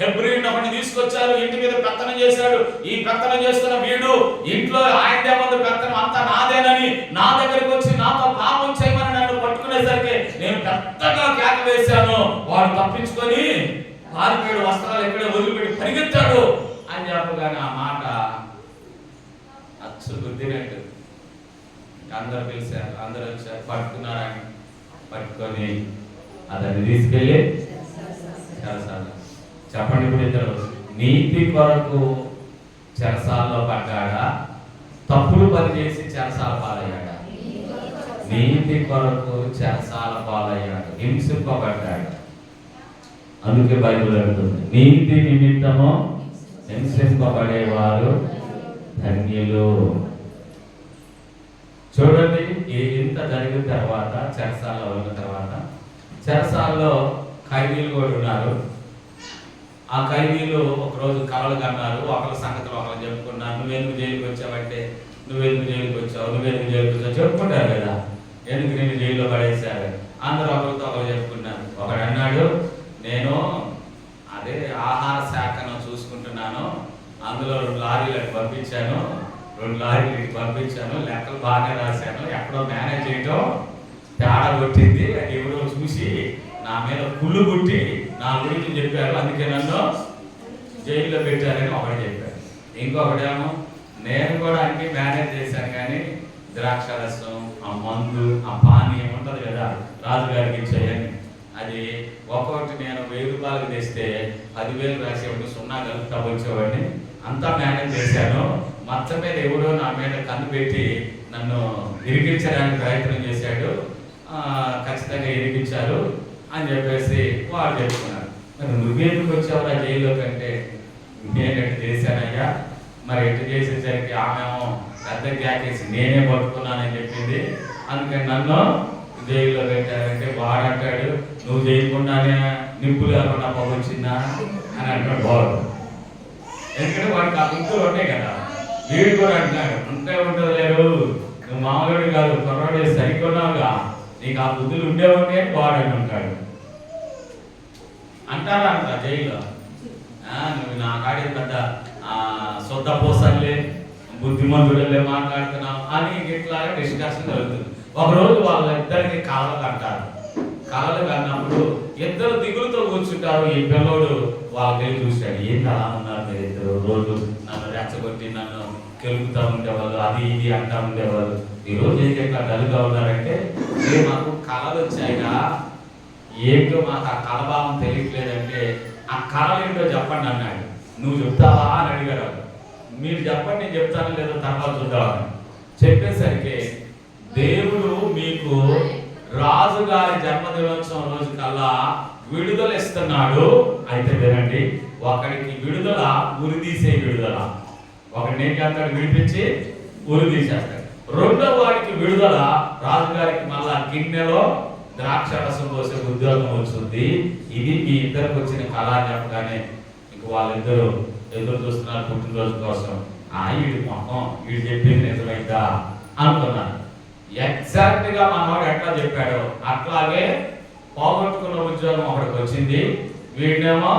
హెబ్రీయుడిని ఒకటి తీసుకొచ్చారు, ఇంటి మీద పెత్తనం చేశాడు. ఈ పెత్తనం చేస్తున్న వీడు ఇంట్లో ఆయనదేమంది పెత్తనం అంతా నాదేనని నా దగ్గరికి వచ్చి నాతో పాపం చేయమని నన్ను పట్టుకునేసరికి నేను పెద్దగా కేక వేశాను. వాడు తప్పించుకొని పారిపోయాడు, వస్త్రాలు ఎక్కడే వదిలిపెట్టి పరిగెత్తాడు అని చెప్పగానే ఆ మాట అచ్చు గుద్దినట్టు. అందరు పిలిచారు, అందరూ వచ్చారు, పట్టుకున్నారని పట్టుకొని అతన్ని తీసుకెళ్ళి చెరసాల. చెప్పండి ఇప్పుడు ఇద్దరు, నీతి కొరకు చెరసాలలో పడ్డాడా, తప్పుడు పని చేసి చెరసాల పాలయ్యాడా? నీతి కొరకు చెరసాల పాలయ్యాడు, హింసింపబడ్డాడు. అందుకే బైబిల్ అంటుంది, నీతి నిమిత్తము హింసింపబడేవారు ధన్యులు. చూడండి, ఇంత జరిగిన తర్వాత చెరసాలలో ఉన్న తర్వాత చెరసాలలో ఖైదీలు కూడా ఉన్నారు. ఆ ఖైదీలు ఒకరోజు కలలు కన్నారు. ఒకరి సంగతులు ఒకరు చెప్పుకున్నారు. నువ్వెందుకు జైలుకి వచ్చావంటే నువ్వెందుకు జైలుకి వచ్చావు, నువ్వెందుకు జైలుకి వచ్చావు చెప్పుకుంటారు కదా. ఎందుకు నేను జైల్లో పడేశారు అందరూ ఒకరితో ఒకరు చెప్పుకున్నారు. ఒకడు అన్నాడు, నేను అదే ఆహార శాఖను చూసుకుంటున్నాను, అందులో 2 లారీలకు పంపించాను, 2 లారీలకి పంపించాను, లెక్కలు బాగానే రాశాను, ఎక్కడో మేనేజ్ చేయటం తేడా కొట్టింది, అది ఎవరో చూసి నా మీద కుళ్ళు పుట్టి నా గురించి చెప్పారు, అందుకే నన్ను జైల్లో పెట్టారని ఒకటి చెప్పారు. ఇంకొకటేమో నేను కూడా అన్ని మేనేజ్ చేశాను, కానీ ద్రాక్ష రసం, ఆ మందు, ఆ పానీయం ఉంటుంది కదా రాజుగారికి ఇచ్చేయని, అది ఒక్కొక్కటి నేను 1000 రూపాయలకు తెస్తే 10,000 రాసేవాడిని, 0 కలుపుతా వచ్చేవాడిని, అంతా మేనేజ్ చేశాను. మచ్చ మీద ఎవడో నా మీద కన్ను పెట్టి నన్ను ఇరికించడానికి ప్రయత్నం చేశాడు, ఖచ్చితంగా ఇరికించారు అని చెప్పేసి వాడు చెప్పుకున్నారు. మరి నువ్వెందుకు వచ్చావురా జైల్లో కంటే, నేను ఎట్టు చేశానయ్యా, మరి ఎట్టు చేసేసరికి ఆమెమో పెద్ద గ్యాకేసి నేనే పట్టుకున్నానని చెప్పింది, అందుకని నన్ను జైల్లో పెట్టారంటే వాడంటాడు, నువ్వు చేయకుండానే నిప్పు లేకుండా పొగొచ్చిందా అని అంటాడు బాబు. ఎందుకంటే వాడికి ఆ గుర్తులు ఉంటాయి కదా. వీడు కూడా అంటున్నాడు, ఉంటుంది లేరు, నువ్వు మామూలుడు కాదు, కుర్రాడు సరికొన్నావుగా, నీకు ఆ బుద్ధులు ఉండేవంటే అని వాడు అని ఉంటాడు. అంటారా అంట జైల్లో, నువ్వు నా కాడి పెద్ద సొద్ద పోసల్లే బుద్ధిమంతుడలే మాట్లాడుతున్నావు అని ఇట్లాగా డిస్కషన్ జరుగుతుంది. ఒకరోజు వాళ్ళిద్దరికి కళలు అంటారు. కళలు కన్నప్పుడు ఇద్దరు దిగులుతో కూర్చుంటారు. ఈ పిల్లోడు వాళ్ళకి చూశాడు, ఏంటి అలా ఉన్నారు మీరు ఇద్దరు, రోజు నన్ను రెచ్చగొట్టి నన్ను కెలుగుతూ ఉండేవాళ్ళు, అది ఇది అంటా ఉండేవాళ్ళు, ఈరోజు ఏంటి ఇట్లా డల్గా ఉన్నారంటే, మాకు కళలు వచ్చాయిగా, ఏంటో మాకు ఆ కళభావం తెలియట్లేదంటే, ఆ కళలు ఏంటో చెప్పండి అన్నాడు. నువ్వు చెప్తావా అని అడిగారు. మీరు చెప్పండి, నేను చెప్తాను లేదో తర్వాత చూద్దామని చెప్పేసరికి, దేవుడు మీకు రాజుగారి జన్మదినోత్సవం రోజు కల్లా విడుదల ఇస్తున్నాడు. అయితే వినండి, ఒకడికి విడుదల ఉరిదీసే విడుదల, ఒకడిని ఏం చేస్తాడు, విడిపించి ఉరి తీసేస్తాడు. రెండో వాడికి విడుదల, రాజుగారికి మళ్ళా గిన్నెలో ద్రాక్ష రసం పోసే ఉద్యోగం వస్తుంది. ఇది మీ ఇద్దరికి వచ్చిన కళ చెప్పగానే ఇంక వాళ్ళిద్దరూ ఎదురు చూస్తున్నారు పుట్టినరోజు కోసం. వీడి మొహం, వీడు చెప్పింది నిజమైందా అనుకున్నాను. ఎగ్జాక్ట్ గా మనవాడు ఎట్లా చెప్పాడో అట్లాగే పోగొట్టుకున్న ఉద్యోగం ఒకడికి వచ్చింది, వీడినేమో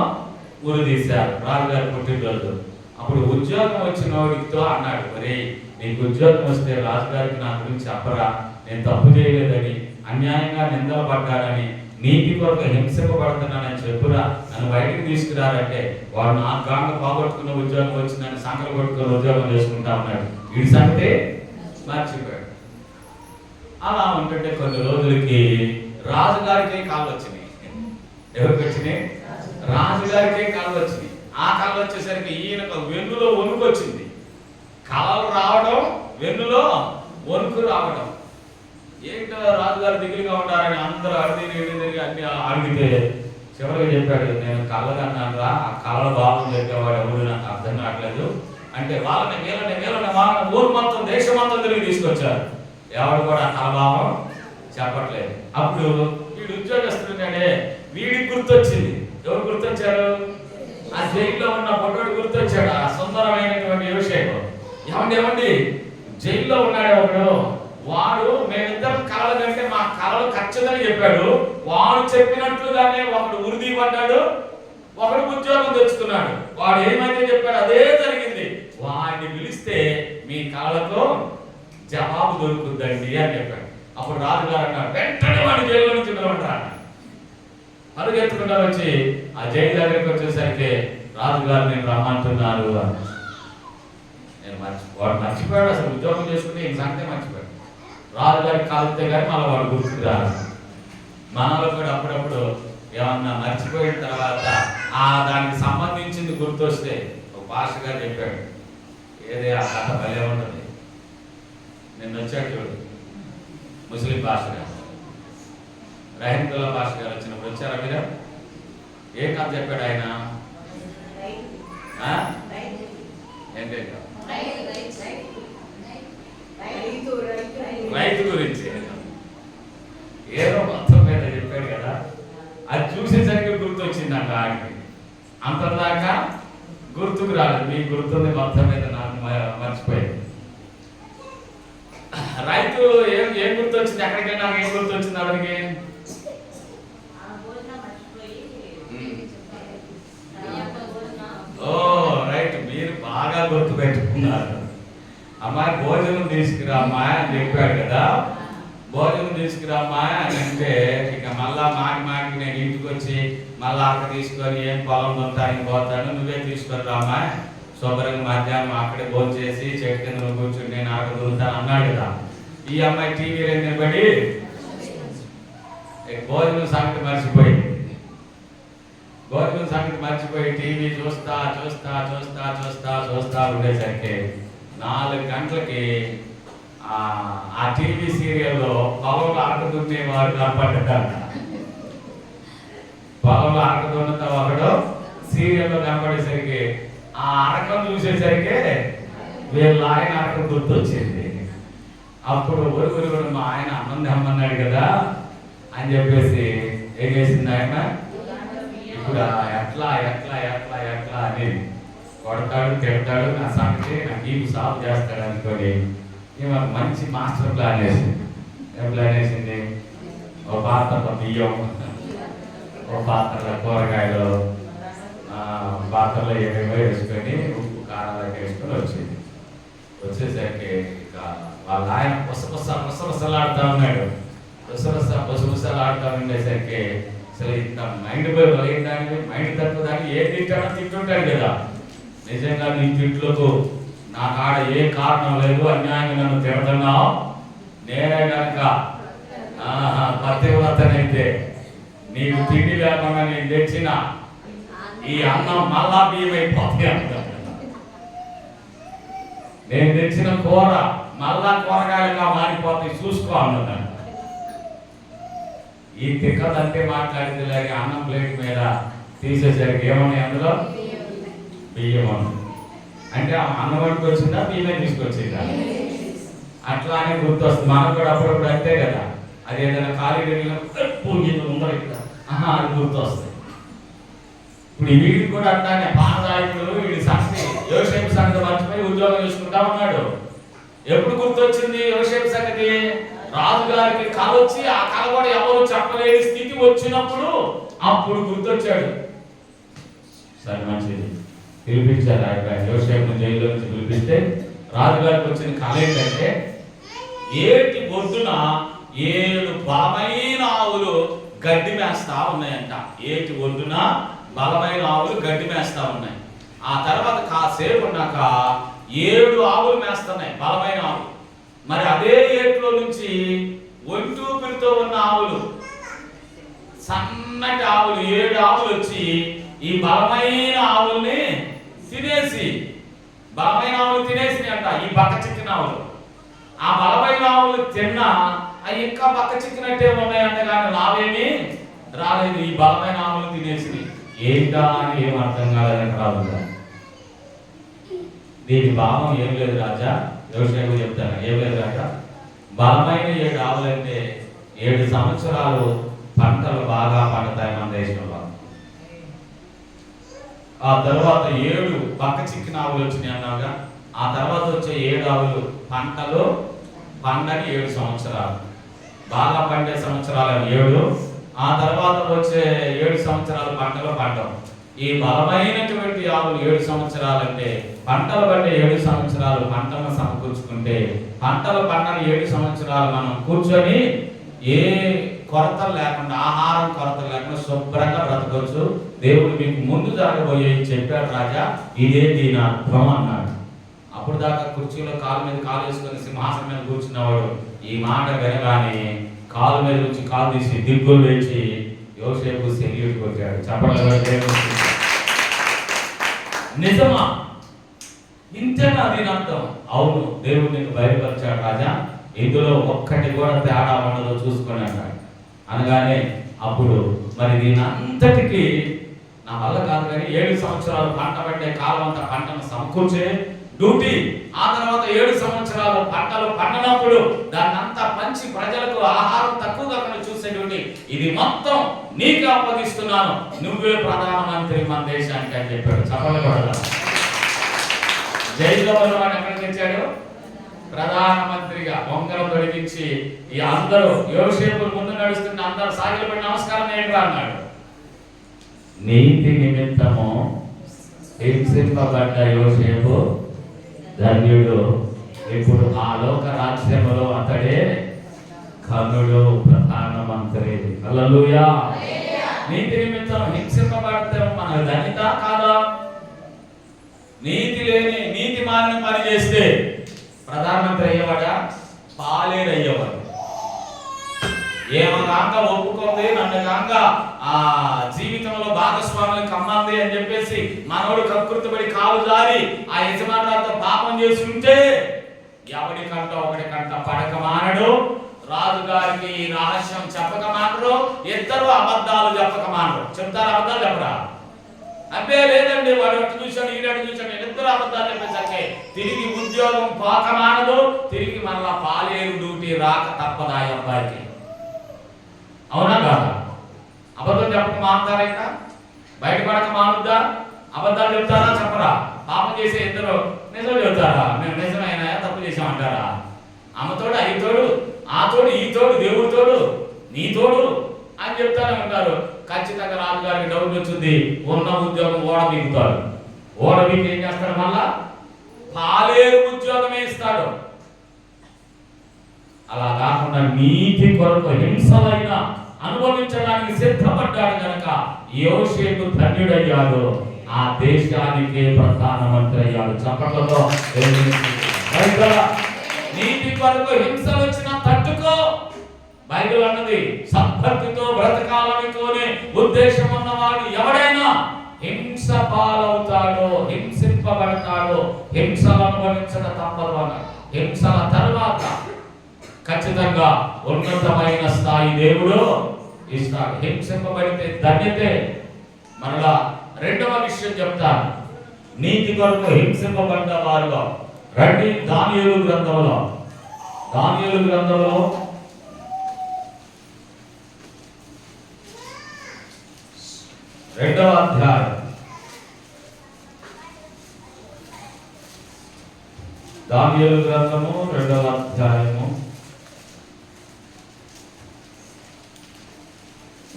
ఉరి తీశారు రాజుగారి పుట్టినరోజు. అప్పుడు ఉద్యోగం వచ్చిన వాడితో అన్నాడు, మరి నీకు ఉద్యోగం వస్తే రాజుగారికి నా గురించి చెప్పరా, నేను తప్పు చేయలేదని, అన్యాయంగా నిందలు పడ్డానని, నీతి కొరకు హింసింపబడుతున్నానని చెప్పురా, నన్ను బయటకు తీసుకురారంటే వాడు నా గాంగ పోగొట్టుకున్న ఉద్యోగం వచ్చిందని సంకలు కొట్టుకున్న ఉద్యోగం చేసుకుంటా ఉన్నాడు. వీడి సంగతి మర్చిపోయాడు. అలా ఉంటుంటే కొన్ని రోజులకి రాజుగారికే కాళ్ళు వచ్చినాయి. ఎవరికి వచ్చినాయి? రాజుగారికే కాళ్ళు వచ్చినాయి. ఆ కాళ్ళు వచ్చేసరికి ఈయనకు వెన్నులో వణుకు వచ్చింది. కళలు రావడం, వెన్నులో వణుకు రావడం. ఏంటో రాజుగారు దిగులుగా ఉండాలని అందరూ అడిగి అన్ని అడిగితే చివరికి చెప్పాడు, నేను కళ్ళగా అన్నానురా, ఆ కళ్ళ భావం చెప్పేవాడు ఎవరు నాకు అర్థం కావట్లేదు అంటే, వాళ్ళని వీళ్ళని వాళ్ళని ఊరు మొత్తం దేశం మొత్తం తిరిగి తీసుకొచ్చారు. ఎవరు కూడా కళభావం చెప్పట్లేదు. అప్పుడు వీడు ఉద్యోగస్తున్నాడే, వీడికి గుర్తొచ్చింది. ఎవరు గుర్తొచ్చారు? ఆ జైల్లో ఉన్న పొట్టోడు గుర్తొచ్చాడు. ఆ సుందరమైనటువంటి విషయం, ఏమండి జైల్లో ఉన్నాడు ఒకడు, వాడు మేమిద్దరం కళల కంటే మా కళలు ఖచ్చితంగా చెప్పాడు, వాడు చెప్పినట్లుగానే ఒకడు ఉరిది పడ్డాడు, ఒకడు ఉద్యోగం తెచ్చుకున్నాడు. వాడు ఏమైతే చెప్పాడు అదే జరిగింది. వాడిని పిలిస్తే మీ కళలకు జవాబు దొరుకుతుందండి అని చెప్పాడు. అప్పుడు రాజుగారు అన్నాడు, వెంటనే వాడి జైల్లో నుంచి పిలవంటారు. పరుగెత్తుకుంటూ వచ్చి ఆ జైలు దగ్గరికి వచ్చేసరికి రాజుగారు నేను రమ్మంటున్నారు అని. వాడు మర్చిపోయాడు, అసలు ఉద్యోగం చేసుకుంటే ఈ సంగతి మర్చిపోయాడు. రాజుగారికి కాలితే కానీ మళ్ళీ వాడు గుర్తుకు రాదు. మనలో కూడా అప్పుడప్పుడు ఏమన్నా మర్చిపోయిన తర్వాత దానికి సంబంధించింది గుర్తొస్తే, ఒక పాస్టర్ గారు చెప్పాడు, ఏదే ఆ కథ భలే ఉంటుంది. నిన్న వచ్చాడు చూడు, ముస్లిం పాస్టర్ గారు, రహీంతుల్లా పాస్టర్ గారు వచ్చినప్పుడు వచ్చారా మీరు? ఏ కథ చెప్పాడు ఆయన? ఏంటంటే రైతు గురించి ఏదో మొత్తం మీద చెప్పాడు కదా, అది చూసేసరికి గుర్తొచ్చింది నాకు. ఆడికి అంతదాకా గుర్తుకు రాలేదు. మీకు గుర్తుంది మొత్తం మీద, నాకు మర్చిపోయింది. రైతు ఏం గుర్తొచ్చింది? ఎక్కడికి నాకు ఏం గుర్తొచ్చింది అతనికి? ఓ రైట్, మీరు బాగా గుర్తు పెట్టుకున్నారు. అమ్మాయి భోజనం తీసుకురా అమ్మాయి అని చెప్పాడు కదా. భోజనం తీసుకురామ్మా అని అంటే ఇక మళ్ళా మాకి నేను ఇంటికి వచ్చి మళ్ళా అక్కడ తీసుకొని ఏం పొలం దొంతానికి పోతాను, నువ్వే తీసుకొని రామ్మా, శుభ్రంగా మధ్యాహ్నం అక్కడే భోజనం చేసి చెట్టు కింద నువ్వు కూర్చుని నేను అక్కడ దొరుకుతాను అన్నాడు కదా. ఈ అమ్మాయి టీవీ నిలబడి భోజనం సంగతి మర్చిపోయి టీవీ చూస్తా చూస్తా చూస్తా చూస్తా చూస్తా ఉండేసరికి 4 గంటలకి ఆ టీవీ సీరియల్లో పొలంలో అరకదున్నేవాడు కనపడ్డాడు. పొలంలో అరకదున్నతో ఒకడు సీరియల్లో కనపడేసరికి ఆ అరకం చూసేసరికి వీళ్ళ ఆయన అరకం గుర్తొచ్చింది. అప్పుడు ఊరు మా ఆయన అన్నం తెమ్మన్నాడు కదా అని చెప్పేసి ఏం చేసింది ఆయన, ఇప్పుడు ఎట్లా ఎట్లా ఎట్లా ఎట్లా అని కొడతాడు, తిడతాడు, నా సంగతి నాకు ఈ సాగు చేస్తాడు అనుకొని మంచి మాస్టర్ ప్లాన్ వేసింది. ఏం ప్లాన్ వేసింది? ఒక పాత్రలో బియ్యం, ఒక పాత్రలో కూరగాయలు, పాత్రలో ఏమేమో వేసుకొని ఉప్పు కారాలు వేసుకొని వచ్చింది. వచ్చేసరికి ఇక వాళ్ళ ఆయన పుసలాడుతూ ఉన్నాడు. పుసలాడుతూ ఉండేసరికి అసలు ఇంత మైండ్ తక్కువ దాన్ని ఏ తింటాడో తింటుంటాడు కదా. నిజంగా నీ తిట్లకు నా కాడ ఏ కారణం లేదు, అన్యాయంగా నన్ను తిడుతున్నావు, నేనే కనుక పతివ్రతనైతే నీకు తిండి లేకుండా నేను తెచ్చిన ఈ అన్నం మళ్ళా బియ్యమైపోతుంది అంట. నేను తెచ్చిన కూర మళ్ళా కూరగాయలుగా మారిపోతాయి, చూసుకో అన్నదంట. ఈ తిక్కదంటే మాట్లాడింది లేక అన్నం ప్లేట్ మీద తీసేసరికి ఏమన్నాయి అందులో? బియ్యం అన్నం. అంటే అన్నం వంటికి వచ్చిందా, బియ్యమే తీసుకొచ్చిందా? అట్లానే గుర్తొస్తుంది. మనకు కూడా అప్పుడప్పుడు అంతే కదా, అది ఏదైనా ఖాళీ ఉండదు ఇక్కడ, అది గుర్తొస్తుంది. ఇప్పుడు వీడికి కూడా అట్లానే పానదాయకుడు వీడి సంగతి, యోసేపు సంగతి మర్చిపోయి ఉద్యోగం చేసుకుంటా ఉన్నాడు. ఎప్పుడు గుర్తొచ్చింది యోసేపు సంగతి? రాజుగారికి కళ వచ్చి ఆ కళ కూడా ఎవరు చెప్పలేని స్థితి వచ్చినప్పుడు అప్పుడు గుర్తొచ్చాడు. సరే మంచిది, పిలిపించారు. ఆయన యోసేపును జైల్లో నుంచి పిలిపిస్తే రాజుగారికి వచ్చిన కళ ఏంటంటే, ఏటి ఒడ్డున 7 బలమైన ఆవులు గడ్డి మేస్తా ఉన్నాయంట. ఏటి ఒడ్డున బలమైన ఆవులు గడ్డి మేస్తా ఉన్నాయి. ఆ తర్వాత కాసేపు ఉన్నాక 7 ఆవులు మేస్తున్నాయి, బలమైన ఆవులు. మరి అదే ఏట్లో నుంచి ఒంటూపిరితో ఉన్న ఆవులు, సన్నటి ఆవులు 7 ఆవులు వచ్చి ఈ బలమైన ఆవుల్ని తినేసి, బలమైన ఆవులు తినేసి అంట ఈ బక్క చిక్కిన ఆవులు. ఆ బలమైన ఆవులు తిన్నా అవి ఇంకా బక్క చిక్కినట్టే ఉన్నాయంట, కానీ లావేమీ రాలేదు. ఈ బలమైన ఆవులు తినేసి ఏంటా అని ఏం అర్థం కాలేదంట రాజుగా. దీని భావం ఏం లేదు రాజా, యోసేపు చెప్తాను, ఏం లేదు రాజా. బలమైన 7 ఆవులంటే 7 సంవత్సరాలు పంటలు బాగా పండుతాయి మన దేశంలో. ఆ తర్వాత 7 బక్క చిక్కిన ఆవులు వచ్చినాయి అన్నాగా. ఆ తర్వాత వచ్చే 7 ఆవులు పంటలు పండని 7 సంవత్సరాలు, బాగా పండే సంవత్సరాలు 7. ఆ తర్వాత వచ్చే 7 సంవత్సరాలు పంటలు పండవు. ఈ బలమైనటువంటి ఆవులు 7 సంవత్సరాలు అంటే పంటలు పండే 7 సంవత్సరాలు పంటలను సమకూర్చుకుంటే, పంటలు పండని 7 సంవత్సరాలు మనం కూర్చొని ఏ కొరతలు లేకుండా, ఆహారం కొరతలు లేకుండా శుభ్రంగా బ్రతకొచ్చు. దేవుడు మీకు ముందు జరగబోయే చెప్పాడు రాజా, ఇదే దీని అర్థం అన్నాడు. అప్పుడు దాకా కుర్చీలో కాలు మీద కాలు వేసుకొని సింహాసనం మీద కూర్చున్నవాడు ఈ మాట వినగానే కాలు మీద నుంచి కాలు తీసి దిగ్గులు వేసి యోసేపు సెల్యూట్ కొట్టాడు. చెప్పలేదు నిజమా? ఇంతేనా దీని అర్థం? అవును, దేవుడు నీకు బయలుపరిచాడు రాజా, ఇందులో ఒక్కటి కూడా తేడా ఉండదో చూసుకొని అన్నాడు. అనగానే అప్పుడు మరి దీని అంతటికి నా వల్ల కాదు, కానీ 7 సంవత్సరాలు పంట పట్టే కాలం అంతా పంటను సమకూర్చే డ్యూటీ. ఆ తర్వాత 7 సంవత్సరాలు పంటలు పండినప్పుడు దాన్ని అంతా పంచి ప్రజలకు ఆహారం తక్కువగా చూసేటువంటి ఇది మొత్తం నీకు అప్పగిస్తున్నాను, నువ్వే ప్రధానమంత్రి మన దేశానికి అని చెప్పాడు. చెప్పలు కూడా జైల్లో ఉన్నవాడు ఎక్కడికి తెచ్చాడు? ప్రధానమంత్రిగా బొంగరం తొలగించి ఈ అందరూ యోసేపు ముందు నడుస్తున్న అందరూ సాగిలపడి నమస్కారం ఏంట్రా అన్నాడు. నీతి నిమిత్తము హింసింపబడ్డ యోసేపు ధన్యుడు, ఇప్పుడు ఆ లోక రాజ్యములో అతడే కర్ణుడు ప్రధానమంత్రి. హల్లెలూయా. నీతి నిమిత్తం హింసింపబడితే మన ధన్యత కాదా? నీతి మాలిన పని చేస్తే ప్రధానమంత్రి అయ్యేవాడా? పాలేరు అయ్యేవాడు. ఏమగాక ఒప్పుకుంది, నన్ను కాక ఆ జీవితంలో భాగస్వాములు కమ్మంది అని చెప్పేసి మనోడు కకృతిపడి కాలు జారి ఆ యజమానులతో పాపం చేసి ఉంటే ఎవడి కంట ఒకటి కంట పడక మానడు. రాజుగారికి ఈ రహస్యం చెప్పక మానరు. ఇద్దరు అబద్ధాలు చెప్పక మానరు. చెప్తారు అబద్ధాలు చెప్పరా? అబ్బే లేదండి, వాడు అటు చూశాడు ఈడటు చూశాడు, ఇద్దరు అబద్ధాలు చెప్పేసరికి తిరిగి ఉద్యోగం పోక మానదు. తిరిగి మళ్ళా పాలేరు డ్యూటీ రాక తప్పదా ఈ అబ్బాయికి? అవునా కాదా? అబద్ధం చెప్పక మానుతారా? ఇంకా బయటపడక మానుద్దా? అబద్ధాలు చెప్తారా చెప్పరా? పాపం చేసే ఇద్దరు నిజం చెబుతారా? మేము నిజమైనా తప్పు చేసామంటారా? అమ్మతోడు అయ్యతోడు ఆ తోడు ఈ తోడు దేవుడి తోడు నీ తోడు అని చెప్తానే ఉంటారు. ఖచ్చితంగా రాజుగారికి డౌట్ వచ్చింది, ఉన్న ఉద్యోగం ఓడబీగుతాడు. ఓడబీకి ఏం చేస్తాడు? మళ్ళా పాలేరు ఉద్యోగమే ఇస్తాడు. అలా కాకుండా నీతి కొరకు హింసలైన అనుభవించడానికి సిద్ధపడ్డాడు కనుక యోసేపు ధన్యుడయ్యాడు, ఆ దేశానికి ప్రధానమంత్రి అయ్యాడు. చప్పట్లతో నీతి కొరకు హింసలు వచ్చినా తట్టుకో. బైబిల్ అన్నది సద్భక్తితో బ్రతకాలనితోనే ఉద్దేశం ఉన్నవాడు ఎవడైనా హింస పాలవుతాడో, హింసింపబడతాడో, హింసలు అనుభవించడం తప్పదు అన్నాడు. హింసల తర్వాత ఖచ్చితంగా ఉన్నతమైన స్థాయి దేవుడు ఇస్తాడు. హింసింపబడితే ధన్యతే. మరలా రెండవ విషయం చెప్తాను, నీతి కొరకు హింసింపబడ్డ వారుగా రండి. దానియేలు గ్రంథంలో 2వ అధ్యాయం దానియేలు గ్రంథము 2వ అధ్యాయము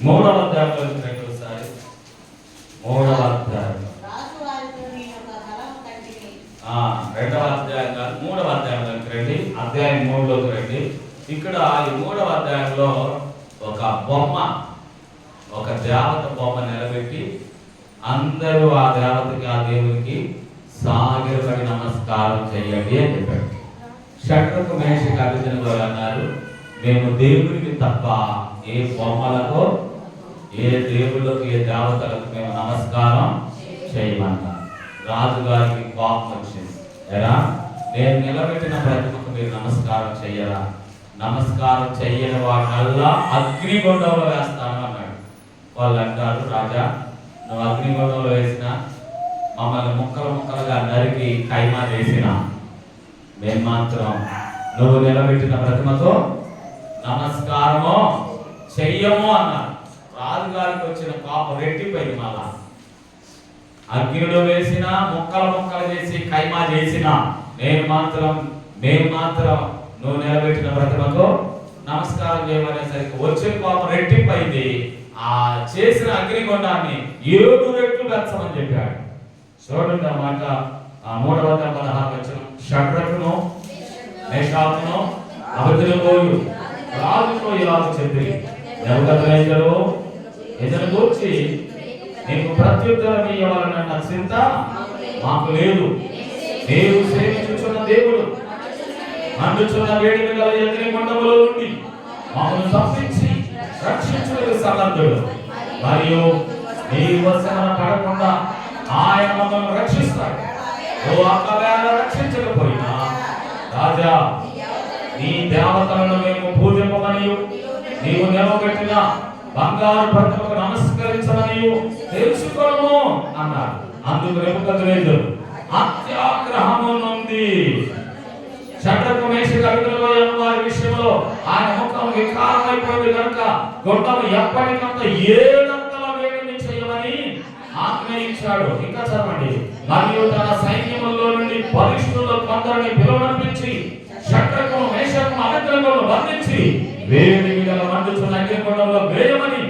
3వ అధ్యాయంలో రెండోసారి 3వ అధ్యాయం 2వ అధ్యాయం 3వ అధ్యాయంలోకి రండి. అధ్యాయం 3లోకి రండి. ఇక్కడ ఈ 3వ అధ్యాయంలో ఒక బొమ్మ, ఒక దేవత బొమ్మ నిలబెట్టి అందరూ ఆ దేవతకి ఆ దేవునికి సాగిలపడి నమస్కారం చేయండి అని చెప్పాడు. షడ్రకు మేషకు అభిజనులు అన్నారు, మేము దేవుడికి తప్ప ఏ బొమ్మలకు ఏ దేవుళ్ళకు ఏ దేవతలకు మేము నమస్కారం చేయమన్నారు. రాజుగారికి కోపం వచ్చింది. ఎరా, నేను నిలబెట్టిన ప్రతిమకు మీరు నమస్కారం చెయ్యరా? నమస్కారం చెయ్యని వాడల్లా అగ్నిగుండంలో వేస్తాను అన్నాడు. వాళ్ళు అంటారు, రాజా నువ్వు అగ్నిగుండంలో వేసిన, మమ్మల్ని ముక్కలు ముక్కలుగా నరికి కైమా వేసిన, మేము మాత్రం నువ్వు నిలబెట్టిన ప్రతిమతో నమస్కారము చెయ్యము అన్నారు. రాజుగారికి వచ్చిన కోపం రెట్టిపోయింది. మళ్ళా అగ్నిలో వేసిన, ముక్కలు ముక్కలు చేసి కైమా చేసిన, మేము మాత్రం నువ్వు నిలబెట్టిన ప్రతిమకు నమస్కారం చేయమనేసరికి వచ్చే కోపం రెట్టింపైంది. ఆ చేసిన అగ్నిగుండాన్ని 7 రెట్లు పెంచమని చెప్పాడు. చూడండి ఆ మాట, 3వ అధ్యాయం 16 వచనం. షడ్రకును మేషాకును అబెద్నెగోయు రాజుతో ఇలా చెప్పి, నెబుకద్నెజరు ఇతని గూర్చి నీకు ప్రత్యుత్తరం ఇవ్వాలన్న చింత మాకు లేదు. నీవు సేవించుచున్న దేవుడు మండుచున్న వేడిమి గల అగ్నిగుండములో నుండి మమ్మల్ని తప్పించి రక్షించుటకు సమర్థుడు, మరియు నీ వశమున పడకుండా ఆయన మమ్మల్ని రక్షిస్తాడు. ఓ ఒకవేళ రక్షించకపోయినా రాజా, నీ దేవతలను మేము పూజింపమనియు నీవు నిలబెట్టిన బంగారు ప్రతిమకు నమస్కరించమనియు తెలుసుకోము అన్నారు. అందుకు నెబుకద్నెజరు అత్యాగ్రహము షడ్రకు మేషకు అబేద్నెగోలను వారి విషయంలో ఆయన ముఖం వికారమైపోయింది కనుక గొడ్డము ఎప్పటికంత 7 అంతల వేడిని చేయమని ఆజ్ఞయించాడు. ఇంకా చదవండి. మరియు తన సైన్యములో నుండి బలిష్ఠులు కొందరిని పిలువనంపించి షడ్రకు మేషకు అబేద్నెగోలను బంధించి వేడి మీద మండుచున్న అగ్నిగుండంలో వేయమని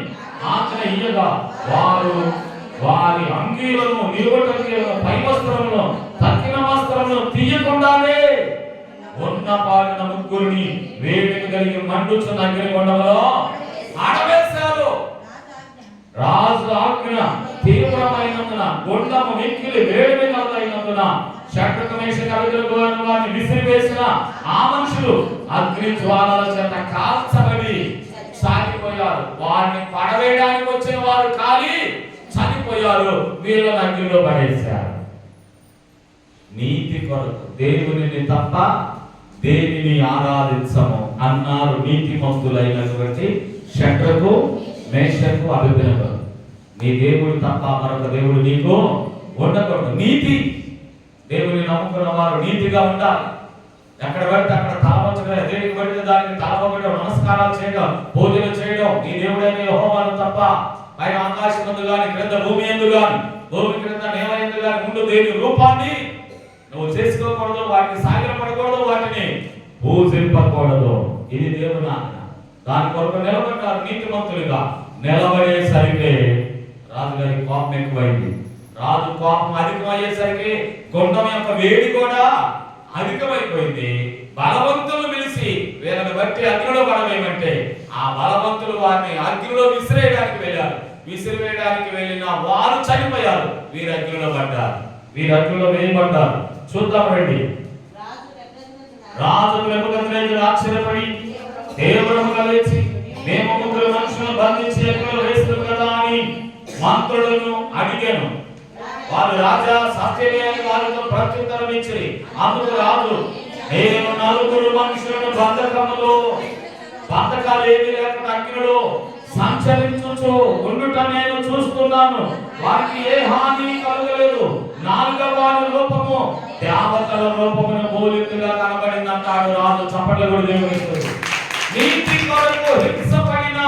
ఆజ్ఞ ఇయ్యగా వారు వారి అంగీలను నిలువటంగీలను పై వస్త్రములను తక్కిన వస్త్రములను తీయకుండానే ఉన్న పాడిన ముగ్గురిని వేడిని కలిగి మండుచున్న అగ్నిగుండంలో ఆడవేశారు. రాజు ఆజ్ఞ తీవ్రమైనందున గుండము మిక్కిలి వేడి కలదైనందున షడ్రకు మేషకు అబేద్నెగోలను వారిని విసిరివేసిన ఆ మనుషులు అగ్ని జ్వాలల చేత కాల్చబడి సాగిపోయారు. వారిని పడవేయడానికి వచ్చిన వారు కాలి చనిపోయారు. వీళ్ళని అగ్నిలో పడేశారు. నీతి కొరకు దేవునిని తప్ప దేనిని ఆరాధించము అన్నారు నీతిమంతులైనటువంటి షడ్రకు మేషకు అబేద్నెగోలు. నీ దేవుడు తప్ప మరొక దేవుడు నీకు ఉండకూడదు. నీతి, దేవుని నమ్ముకున్న వారు నీతిగా ఉండాలి. ఎక్కడ పడితే అక్కడ తలవంచడం, దేనికి పడితే దానికి తలపొగడం, నమస్కారాలు చేయడం, పూజలు చేయడం నీ దేవుడైన యెహోవాను తప్ప పైన ఆకాశం యందు గాని క్రింద భూమి యందు గాని భూమి క్రింద నేల యందు గాని ముందు దేని రూపాన్ని నువ్వు చేసుకోకూడదు, వాటిని సాగిలపడకూడదు, వాటిని పూజింపకూడదు. ఇది దేవుని ఆజ్ఞ. దాని కొరకు నిలబడ్డారు నీతిమంతులుగా. నిలబడేసరికి రాజుగారి కోపం ఎక్కువైంది. రాజు కోపం అధికమయ్యేసరికి గుండం యొక్క వేడి కూడా అధికమైపోయింది. బలవంతులు పిలిచి వీళ్ళని బట్టి అగ్నిలో పడవేయమంటే ఆ బలవంతులు వారిని అగ్నిలో విసిరేయడానికి వెళ్ళారు. విసిరివేయడానికి వెళ్ళిన వారు చనిపోయారు. వీరు అగ్నిలో పడ్డారు. వీరు అగ్నిలో వేయబడ్డారు. చూద్దాం రండి. రాజు నెబుకద్నెజరు ఆశ్చర్యపడి దేవుడముగా లేచి మేము ముగ్గురు మనుషులను బంధించి అగ్నిలో వేస్తున్నాం కదా అని మంత్రులను అడిగాను. వారు రాజా సత్యమేని వారితో ప్రత్యుత్తరం ఇచ్చి అందుకు రాజు నేను 4 మనుషులను బంధకాలు ఏమీ లేకుండా అగ్నిలో సంచరించుచు ఉండుట నేను చూస్తున్నాను. వారికి ఏ హాని కలగలేదు. 4వ వారి రూపము దేవతల రూపమును పోలికగా కనబడింది అంటాడు రాజు. చప్పట్లు కూడా దేవునికి. నీతి కొరకు హింసపడిన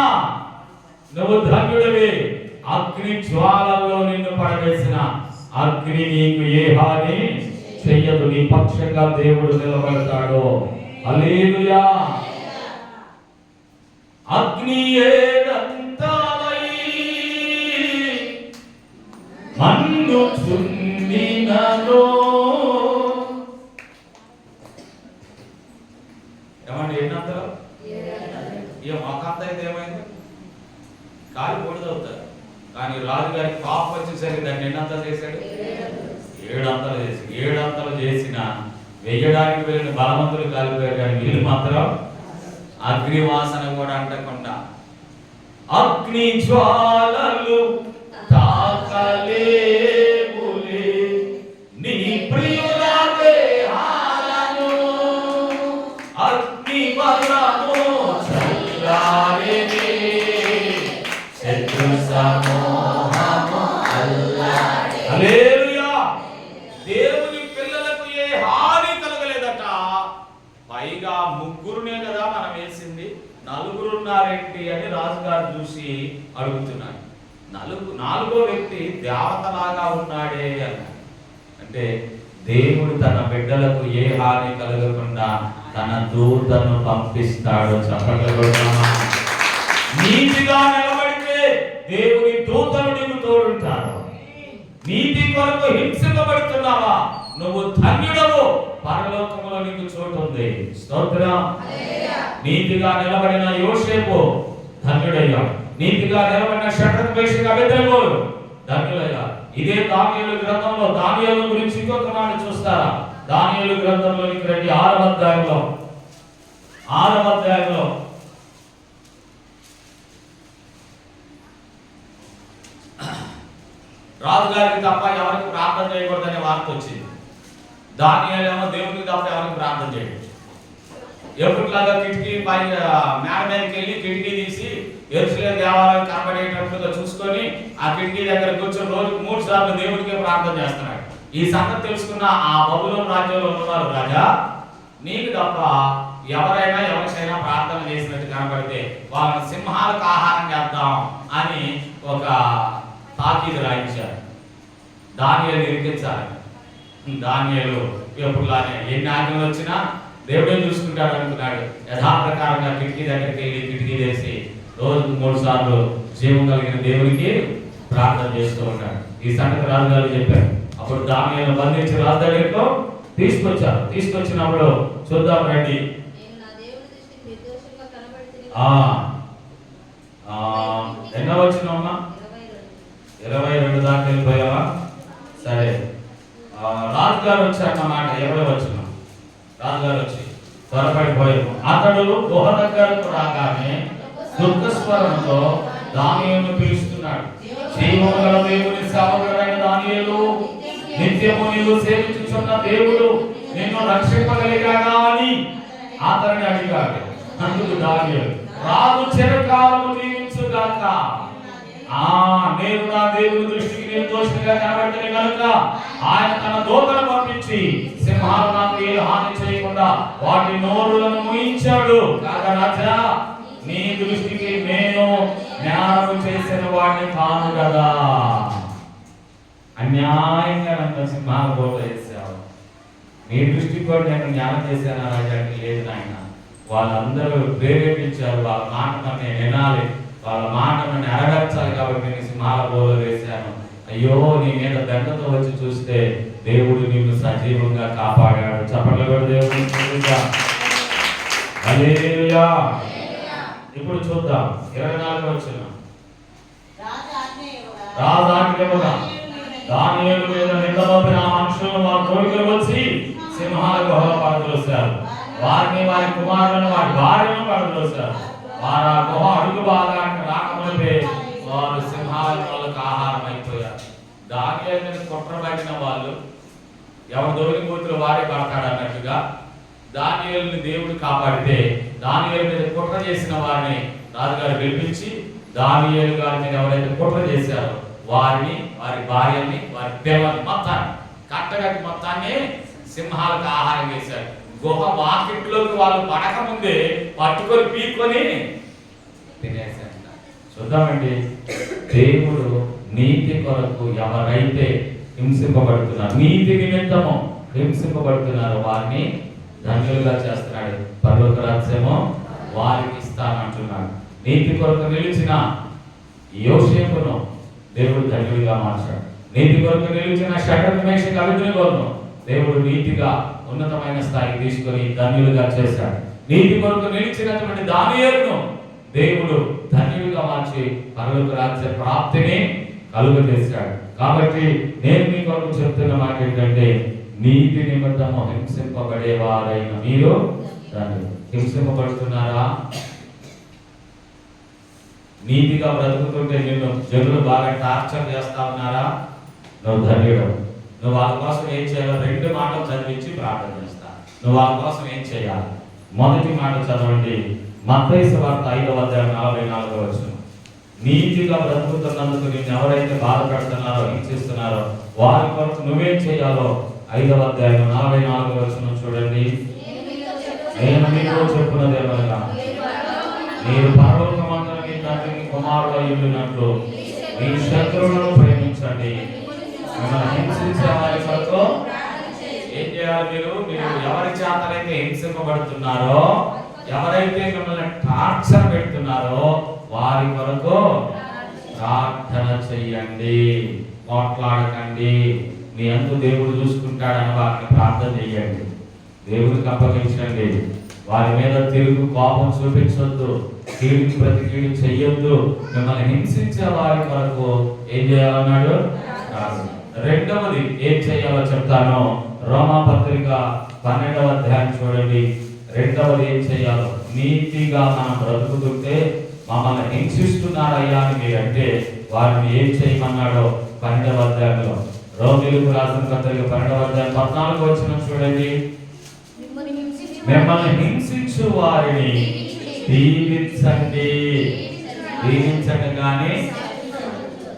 నువ్వు ధన్యుడివి. అగ్ని జ్వాలల్లో నిన్ను పడవేసిన అగ్ని నీకు ఏ హాని చెయ్యదు. నీ పక్షంగా దేవుడు నిలబడతాడు. హల్లెలూయా. అగ్ని ఏదంతమై మండుచుండినదో. ఏమండి ఏంటంటారు? ఇక మాకంత అయితే ఏమైంది? కాలి పొడిదవుతారు. కానీ రాజుగారికి పాప వచ్చేసరికి దాన్ని ఎన్నంతలు చేశాడు? 7 అంతలు చేసి 7 అంతలు చేసిన వెయ్యడానికి వెళ్ళిన బలవంతులు కాలిపోయారు. కానీ వీళ్ళు మాత్రం అగ్ని వాసన కూడా అంటకుండా అగ్ని జ్వాలలు తాకలేవులే నీ ప్రియుల దేహాలను అగ్ని బలము చల్లారెనే శత్రు సమూహము అల్లాడే. హల్లెలూయా. దేవుని పిల్లలకు ఏ హాని కలగలేదట. పైగా ముగ్గురునే కదా మనం వేసింది, 4 ఉన్నారేంటి అని రాజుగారు చూసి అడుగుతున్నాడు. 4వ వ్యక్తి దేవతలాగా ఉన్నాడే అన్నాడు. అంటే దేవుడు తన బిడ్డలకు ఏ హాని కలగకుండా తన దూతను పంపిస్తాడు. చెప్పగలరు. నీతిగా నిలబడితే దేవుని దూతలు నీకు తోడుంటారు. నీతి కొరకు హింసింపబడుతున్నావా? నువ్వు ధన్యుడవు. పరలోకములో నీకు చోటు ఉంది. స్తోత్రం. నీతిగా నిలబడిన యోసేపు ధన్యుడయ్యాడు. నీతిగా నిలబడిన షడ్రకు మేషకు అబేద్నెగోలు ధన్యులయ్యారు. ఇదే దానియేలు గ్రంథంలో దానియేలు గురించి ఇంకొక మాట చూస్తారా? దానియేలు గ్రంథంలోనికి రండి. 6వ అధ్యాయంలో రాజుగారికి తప్ప ఎవరికి ప్రార్థన చేయకూడదనే వార్త వచ్చింది. దానియేలు ఏమో దేవునికి తప్ప ఎవరికి ప్రార్థన చేయకూడదు. ఎప్పటిలాగా కిటికీ పై మేడ మీదకి వెళ్ళి కిటికీ తీసి యెరూషలేము దేవాలయం కనబడేటట్లుగా చూసుకొని ఆ కిటికీ దగ్గర కూర్చొని రోజుకు 3 సార్లు దేవుడికే ప్రార్థన చేస్తున్నాడు. ఈ సంగతి తెలుసుకున్న ఆ బబులోను రాజ్యంలో ఉన్నవారు, రాజా నీకు తప్ప ఎవరైనా ఎవరికైనా ప్రార్థన చేసినట్టు కనబడితే వాళ్ళని సింహాలకు ఆహారం చేద్దాం అని ఒక తాకీదు రాయించారు. దానియేలు ఇరికించాలి. దానియేలు ఎప్పుడులానే ఎన్ని ఆజ్ఞలు వచ్చినా దేవుడే చూసుకుంటాడు అనుకున్నాడు. యథాప్రకారంగా కిటికీ దగ్గరికి వెళ్ళి కిటికీ చేసి రోజుకు 3 సార్లు జీవం కలిగిన దేవునికి ప్రార్థన చేస్తూ ఉంటాడు. ఈ సంగతి రాజుగారు చెప్పారు. అప్పుడు దానియేలు బంధించి రాజు దగ్గరకు తీసుకొచ్చారు. తీసుకొచ్చినప్పుడు చూద్దాం రండి. ఎన్నో వచ్చినామా? 22 దాకా వెళ్ళిపోయావా? సరే, రాజుగారు వచ్చారన్నమాట. 20 వచ్చిన రాజుగారు వచ్చి త్వరపడిపోయారు. అతడు గుహ దగ్గరకు రాగానే దుఃఖస్వరంతో దానియేలును పిలుస్తున్నాడు. జీవము గల దేవుని సేవకుడైన దానియేలు, నిత్యము నీవు సేవించుచున్న దేవుడు నిన్ను రక్షింపగలిగాడా అని అతన్ని అడిగాడు. అందుకు దానియేలు, రాజు చిరకాలము జీవించుగాక. నేను నా దేవుని దృష్టికి నిర్దోషిగా కనబడితే కనుక ఆయన తన దూతను పంపించి సింహాలు నాకు ఏ హాని చేయకుండా వాటి నోరులను ముయించాడు. కాగా రాజా, నీ దృష్టికి నేను జ్ఞానం చేసిన వాడిని కాను కదా. అన్యాయంగా నన్ను సింహాల బోట వేసావు. నీ దృష్టికి కూడా నేను జ్ఞానం చేశాను రాజా అంటే లేదు నాయన. వాళ్ళందరూ ప్రేరేపించారు. వాళ్ళ మాట నన్ను వినాలి, వాళ్ళ మాట నన్ను నెరవేర్చాలి కాబట్టి నేను సింహాల బోల వేశాను. అయ్యో, నీ మీద దండతో వచ్చి చూస్తే దేవుడు నిన్ను సజీవంగా కాపాడాడు. చప్పట్లు కూడా దేవుడు. హల్లెలూయా. ఇప్పుడు చూద్దాం 24 వచ్చిన రాజాజ్ఞగా దానియేలు మీద నింద మోపిన మనుషులను వారి కోరికలు వచ్చి సింహాల గుహలో పడద్రోశారు. వారిని, వారి కుమారులను, వారి భార్యను పడద్రోశారు. వారు ఆ గుహ అడుగు భాగానికి రాకమునిపే వారు సింహాల వాళ్ళకు ఆహారం అయిపోయారు. దానియేలు మీద కుట్రబడిన వాళ్ళు ఎవరు దొరికి కూతురు వారే పడతాడు అన్నట్టుగా దానియేలుని దేవుడు కాపాడితే దానియేలు మీద కుట్ర చేసిన వారిని రాజుగారు పిలిపించి దానియేలు గారి మీద ఎవరైతే కుట్ర చేశారో వారిని, వారి భార్యని, వారి పిల్లల్ని మొత్తాన్ని కట్టగట్టి మొత్తాన్ని సింహాలకు ఆహారం చేశారు. గుహ వాకిట్లోకి వాళ్ళు పడక ముందే పట్టుకొని పీక్కొని తినేశారు. చూద్దామండి, దేవుడు నీతి కొరకు ఎవరైతే హింసింపబడుతున్నారు, నీతి నిమిత్తము హింసింపబడుతున్నారు, వారిని ధన్యులుగా చేస్తున్నాడు. పరలోక రాజ్యము వారికి ఇస్తానంటున్నాడు. నీతి కొరకు నిలిచిన యోసేపును దేవుడు ధన్యుడిగా మార్చాడు. నీతి కొరకు నిలిచిన షడ్రక్ మేషక్ అబేద్నెగోను దేవుడు నీతిగా ఉన్నతమైన స్థాయికి తీసుకొని ధన్యులుగా చేశాడు. నీతి కొరకు నిలిచినటువంటి దానియేలును దేవుడు ధన్యులుగా మార్చి పరలోక రాజ్య ప్రాప్తిని కలుగజేశాడు. కాబట్టి నేను మీ కొరకు చెప్తున్న మాట ఏంటంటే, నీతి నిమిత్తము హింసింపబడేవారైన మీరు ధన్యులు. హింసింపబడుతున్నారా? నీతిగా బ్రతుకుతుంటే నిన్ను జనులు బాగా టార్చర్ చేస్తా ఉన్నారా? నువ్వు ధన్యుడు. నువ్వు వాళ్ళ కోసం ఏం చేయాలో 2 మాటలు చదివించి ప్రార్థన చేస్తా. నువ్వు వాళ్ళ కోసం ఏం చేయాలి? మొదటి మాట చదవండి, మత్తయి సువార్త 5వ అధ్యాయం 44వ వచనం. నీతిగా బ్రతుకుతున్నందుకు నిన్ను ఎవరైతే బాధపడుతున్నారో, హింసిస్తున్నారో వారి కొరకు నువ్వేం చేయాలో 5వ అధ్యాయం 44వ వచనం చూడండి. నేను మీకు చెప్పున్నదేమనగా, మీరు పరలోకమందున మీ తండ్రికి కుమారుడు అయ్యున్నట్లు మీ శత్రువులను ప్రేమించండి, మిమ్మల్ని హింసించే వారి కొరకు ఏం చేయాలి? మీరు ఎవరి చేతనైతే హింసింపబడుతున్నారో, ఎవరైతే మిమ్మల్ని టార్చర్ పెడుతున్నారో వారి కొరకు ప్రార్థన చెయ్యండి, మాట్లాడకండి. మీ అందు దేవుడు చూసుకుంటాడని వారిని ప్రార్థన చెయ్యండి, దేవుడికి అప్పగించండి. వారి మీద తిరుగు కోపం చూపించొద్దు, కీడుకి ప్రతి కీడు చెయ్యొద్దు. మిమ్మల్ని హింసించే వారి కొరకు ఏం చేయాలన్నాడు? రెండవది ఏం చేయాలో చెప్తాను. రోమా పత్రిక 12వ అధ్యాయం చూడండి. రెండవది ఏం చేయాలో, నీతిగా మనం బ్రతుకుతుంటే మమ్మల్ని హింసిస్తున్నారయ్యా అని మీరంటే వారిని ఏం చేయమన్నాడో 12వ అధ్యాయంలో, రోమీయులకు రాసిన పత్రిక 12వ అధ్యాయం 14వ వచనం చూడండి. మిమ్మల్ని హింసించు వారిని దీవించండి. దీవించండి కానీ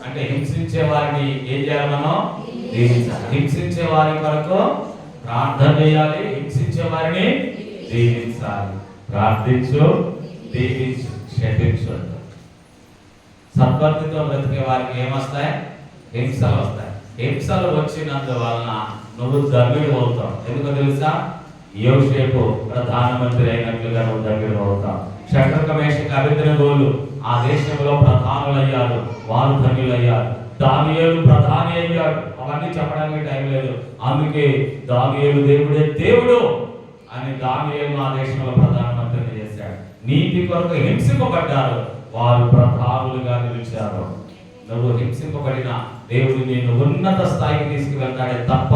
అంటే హింసించే వారిని ఏం చేయాలి? మనం దీవించాలి. హింసించే వారి కొరకు ప్రార్థన చేయాలి, హింసించే వారిని దీవించాలి. ప్రార్థించు, దీవించు, క్షమించు. సద్భక్తితో బ్రతికే వారికి ఏమొస్తాయి? హింసలు వస్తాయి. హింసలు వచ్చినందువలన నువ్వు ధన్యుడు అవుతావు. ఎందుకో తెలుసా? యోసేపు ప్రధానమంత్రి అయినట్లుగా నువ్వు ధన్యుడు అవుతావు. షడ్రక మేషక అబేద్నెగోలు ఆ దేశంలో ప్రధానులయ్యారు, వారు ధన్యులయ్యారు. దానియేలు ప్రధాని అయ్యాడు. అవన్నీ చెప్పడానికి టైం లేదు. అందుకే దానియేలు దేవుడే దేవుడు అని దానియేలు ఆ దేశంలో ప్రధానమంత్రిని చేశాడు. నీతి కొరకు హింసింపబడ్డారు, వారు ప్రధానులుగా నిలిచారు. నువ్వు హింసింపబడిన దేవుడు నిన్ను ఉన్నత స్థాయికి తీసుకువెళ్తాడే తప్ప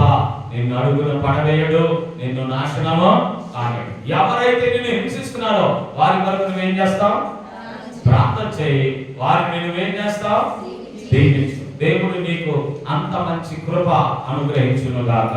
నిన్ను అడుగున పడవేయడు, నిన్ను నాశనము కానివ్వడు. ఎవరైతే నిన్ను హింసిస్తున్నారో వారి కొరకు నువ్వేం చేస్తావు? ప్రార్థన చేయి. వారిని నువ్వేం చేస్తావు? దీవించు. దేవుడు నీకు అంత మంచి కృప అనుగ్రహించును గాక.